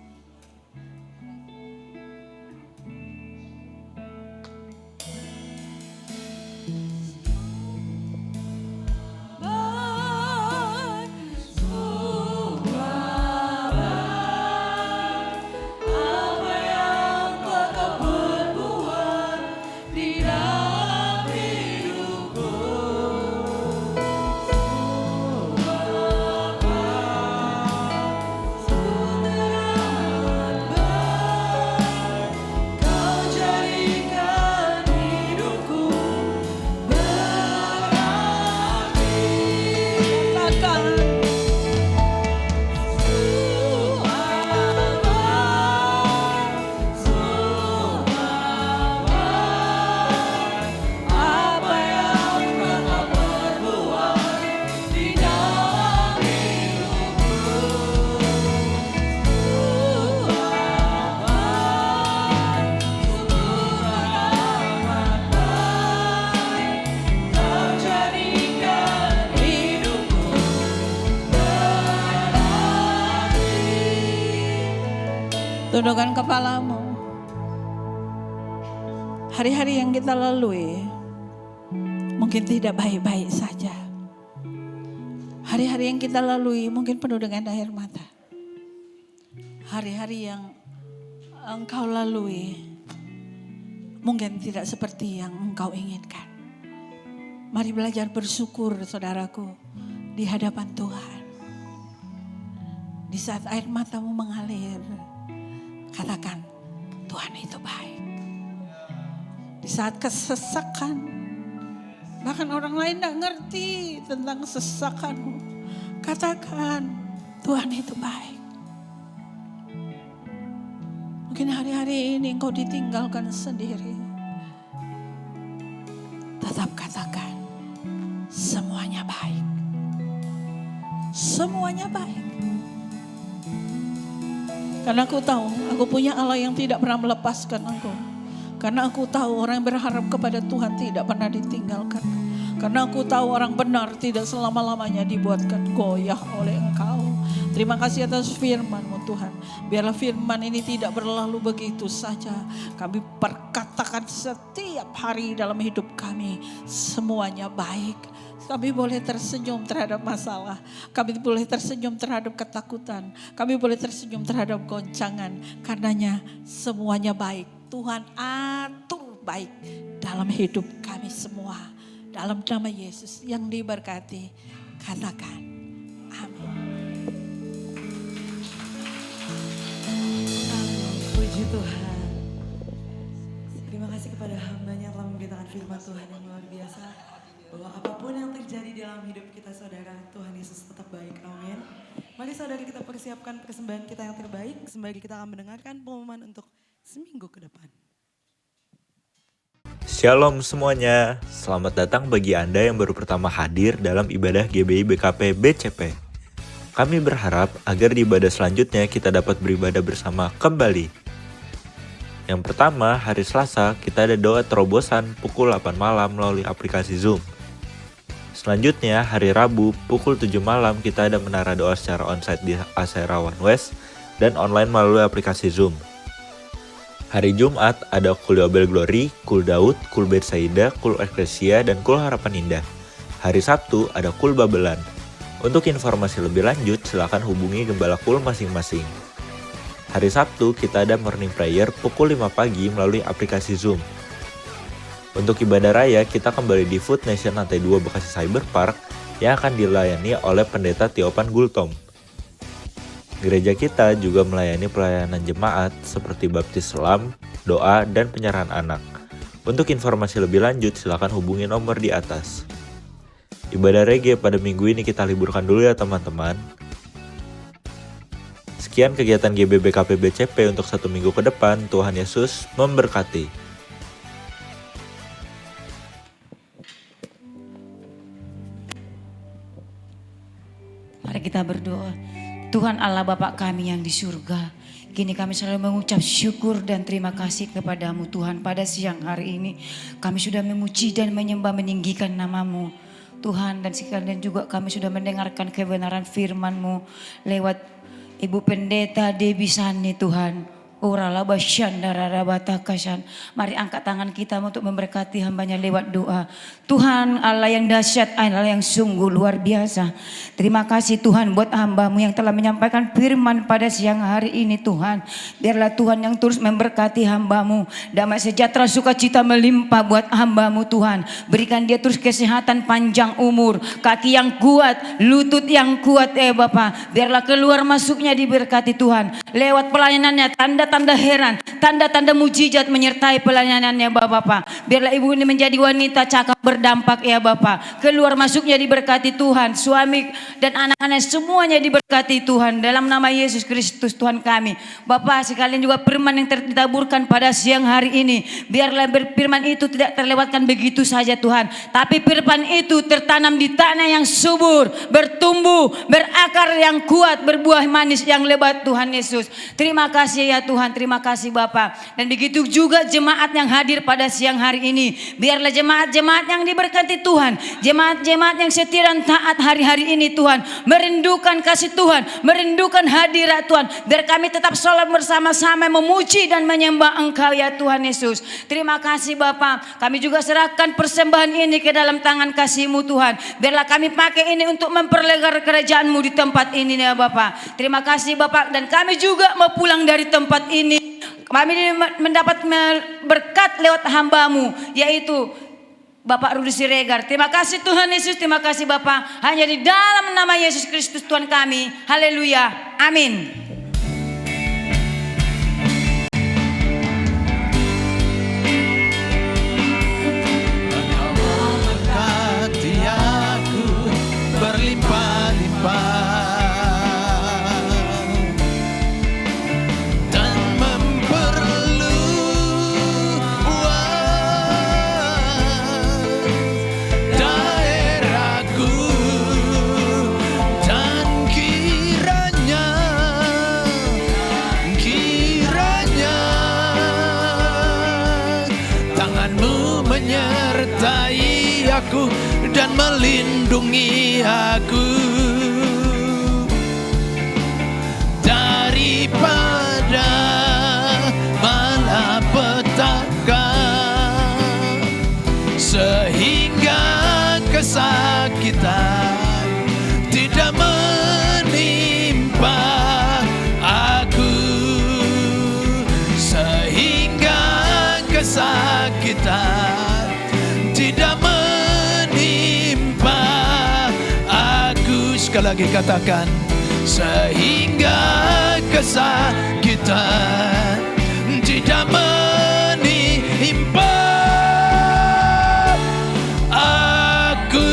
Tundukkan kepalamu. Hari-hari yang kita lalui mungkin tidak baik-baik saja. Hari-hari yang kita lalui mungkin penuh dengan air mata. Hari-hari yang engkau lalui mungkin tidak seperti yang engkau inginkan. Mari belajar bersyukur saudaraku di hadapan Tuhan. Di saat air matamu mengalir, katakan, Tuhan itu baik. Di saat kesesakan, bahkan orang lain tidak ngerti tentang kesesakanmu, katakan, Tuhan itu baik. Mungkin hari-hari ini engkau ditinggalkan sendiri. Tetap katakan, semuanya baik. Semuanya baik. Karena aku tahu, aku punya Allah yang tidak pernah melepaskan engkau. Karena aku tahu orang yang berharap kepada Tuhan tidak pernah ditinggalkan. Karena aku tahu orang benar tidak selama-lamanya dibuatkan goyah oleh Engkau. Terima kasih atas firman-Mu Tuhan. Biarlah firman ini tidak berlalu begitu saja. Kami perkatakan setiap hari dalam hidup kami semuanya baik. Kami boleh tersenyum terhadap masalah. Kami boleh tersenyum terhadap ketakutan. Kami boleh tersenyum terhadap goncangan. Karenanya semuanya baik. Tuhan atur baik dalam hidup kami semua. Dalam nama Yesus yang diberkati, katakan amin. Puji Tuhan. Terima kasih kepada hamba-Nya yang telah memberitakan firman Tuhan yang luar biasa. Bahwa apapun yang terjadi dalam hidup kita saudara, Tuhan Yesus tetap baik. Amin. Mari saudara kita persiapkan persembahan kita yang terbaik. Sembari kita akan mendengarkan pengumuman untuk seminggu ke depan. Shalom semuanya, selamat datang bagi Anda yang baru pertama hadir dalam ibadah GBI BKP BCP. Kami berharap agar di ibadah selanjutnya kita dapat beribadah bersama kembali. Yang pertama, hari Selasa kita ada doa terobosan pukul 8 malam melalui aplikasi Zoom. Selanjutnya, hari Rabu pukul 7 malam kita ada menara doa secara onsite di Asera One West dan online melalui aplikasi Zoom. Hari Jumat ada Kul Yobel Glory, Kul Daud, Kul Betsaida, Kul Eklesia, dan Kul Harapan Indah. Hari Sabtu ada Kul Babelan. Untuk informasi lebih lanjut, silakan hubungi gembala Kul masing-masing. Hari Sabtu kita ada morning prayer pukul 5 pagi melalui aplikasi Zoom. Untuk ibadah raya kita kembali di Food Nation lantai 2 Bekasi Cyber Park yang akan dilayani oleh Pendeta Tiopan Gultom. Gereja kita juga melayani pelayanan jemaat seperti baptis selam, doa, dan penyerahan anak. Untuk informasi lebih lanjut silakan hubungi nomor di atas. Ibadah reggae pada minggu ini kita liburkan dulu ya teman-teman. Sekian kegiatan GBBKP BCP untuk 1 minggu ke depan. Tuhan Yesus memberkati. Mari kita berdoa. Tuhan Allah Bapa kami yang di surga, kini kami selalu mengucap syukur dan terima kasih kepadamu Tuhan. Pada siang hari ini kami sudah memuji dan menyembah meninggikan namamu Tuhan. Dan sekalian juga kami sudah mendengarkan kebenaran firman-Mu lewat Ibu Pendeta Debbie Sani Tuhan. Mari angkat tangan kita untuk memberkati hambanya lewat doa. Tuhan Allah yang dahsyat, Allah yang sungguh luar biasa. Terima kasih Tuhan buat hamba-Mu yang telah menyampaikan firman pada siang hari ini Tuhan. Biarlah Tuhan yang terus memberkati hamba-Mu. Damai sejahtera sukacita melimpah buat hamba-Mu Tuhan. Berikan dia terus kesehatan panjang umur. Kaki yang kuat, lutut yang kuat Bapa. Biarlah keluar masuknya diberkati Tuhan. Lewat pelayanannya tanda-tanda heran, tanda-tanda mujizat menyertai pelayanannya Bapak. Biarlah ibu ini menjadi wanita cakap berdampak ya Bapak. Keluar masuknya diberkati Tuhan. Suami dan anak-anak semuanya diberkati Tuhan. Dalam nama Yesus Kristus Tuhan kami. Bapak sekalian juga firman yang ditaburkan pada siang hari ini. Biarlah firman itu tidak terlewatkan begitu saja Tuhan. Tapi firman itu tertanam di tanah yang subur. Bertumbuh, berakar yang kuat, berbuah manis yang lebat Tuhan Yesus. Terima kasih ya Tuhan. Terima kasih Bapak. Dan begitu juga jemaat yang hadir pada siang hari ini. Biarlah jemaat-jemaat yang diberkati Tuhan. Jemaat-jemaat yang setia dan taat hari-hari ini Tuhan. Merindukan kasih Tuhan. Merindukan hadirat Tuhan. Biar kami tetap sholat bersama-sama memuji dan menyembah Engkau ya Tuhan Yesus. Terima kasih Bapak. Kami juga serahkan persembahan ini ke dalam tangan kasih-Mu Tuhan. Biarlah kami pakai ini untuk memperlebar kerajaan-Mu di tempat ini ya Bapak. Terima kasih Bapak. Dan kami juga mau pulang dari tempat ini. Kami mendapat berkat lewat hamba-Mu yaitu Bapak Rudi Siregar. Terima kasih Tuhan Yesus, terima kasih Bapak. Hanya di dalam nama Yesus Kristus Tuhan kami. Haleluya. Amin. aku dan melindungi aku daripada malapetaka, sehingga kesakitan tidak menimpa aku, sehingga kesakitan tidak menimpa aku. Sekali lagi katakan, sehingga kesakitan tidak menimpa aku.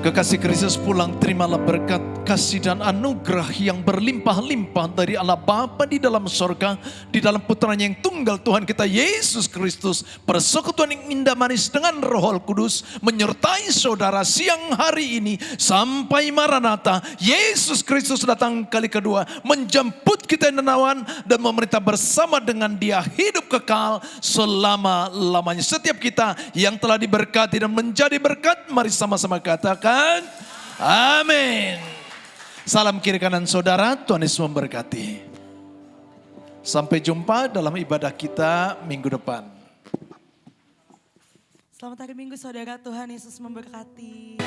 Kekasih Kristus pulang, terimalah berkat, kasih dan anugerah yang berlimpah-limpah dari Allah Bapa di dalam sorga, di dalam putranya yang tunggal Tuhan kita Yesus Kristus, persekutuan yang indah manis dengan Roh Kudus menyertai saudara siang hari ini sampai Maranatha. Yesus Kristus datang kali kedua menjemput kita nenawan dan memerintah bersama dengan Dia hidup kekal selama-lamanya. Setiap kita yang telah diberkati dan menjadi berkat, mari sama-sama katakan amin. Salam kiri kanan saudara, Tuhan Yesus memberkati. Sampai jumpa dalam ibadah kita minggu depan. Selamat hari Minggu saudara, Tuhan Yesus memberkati.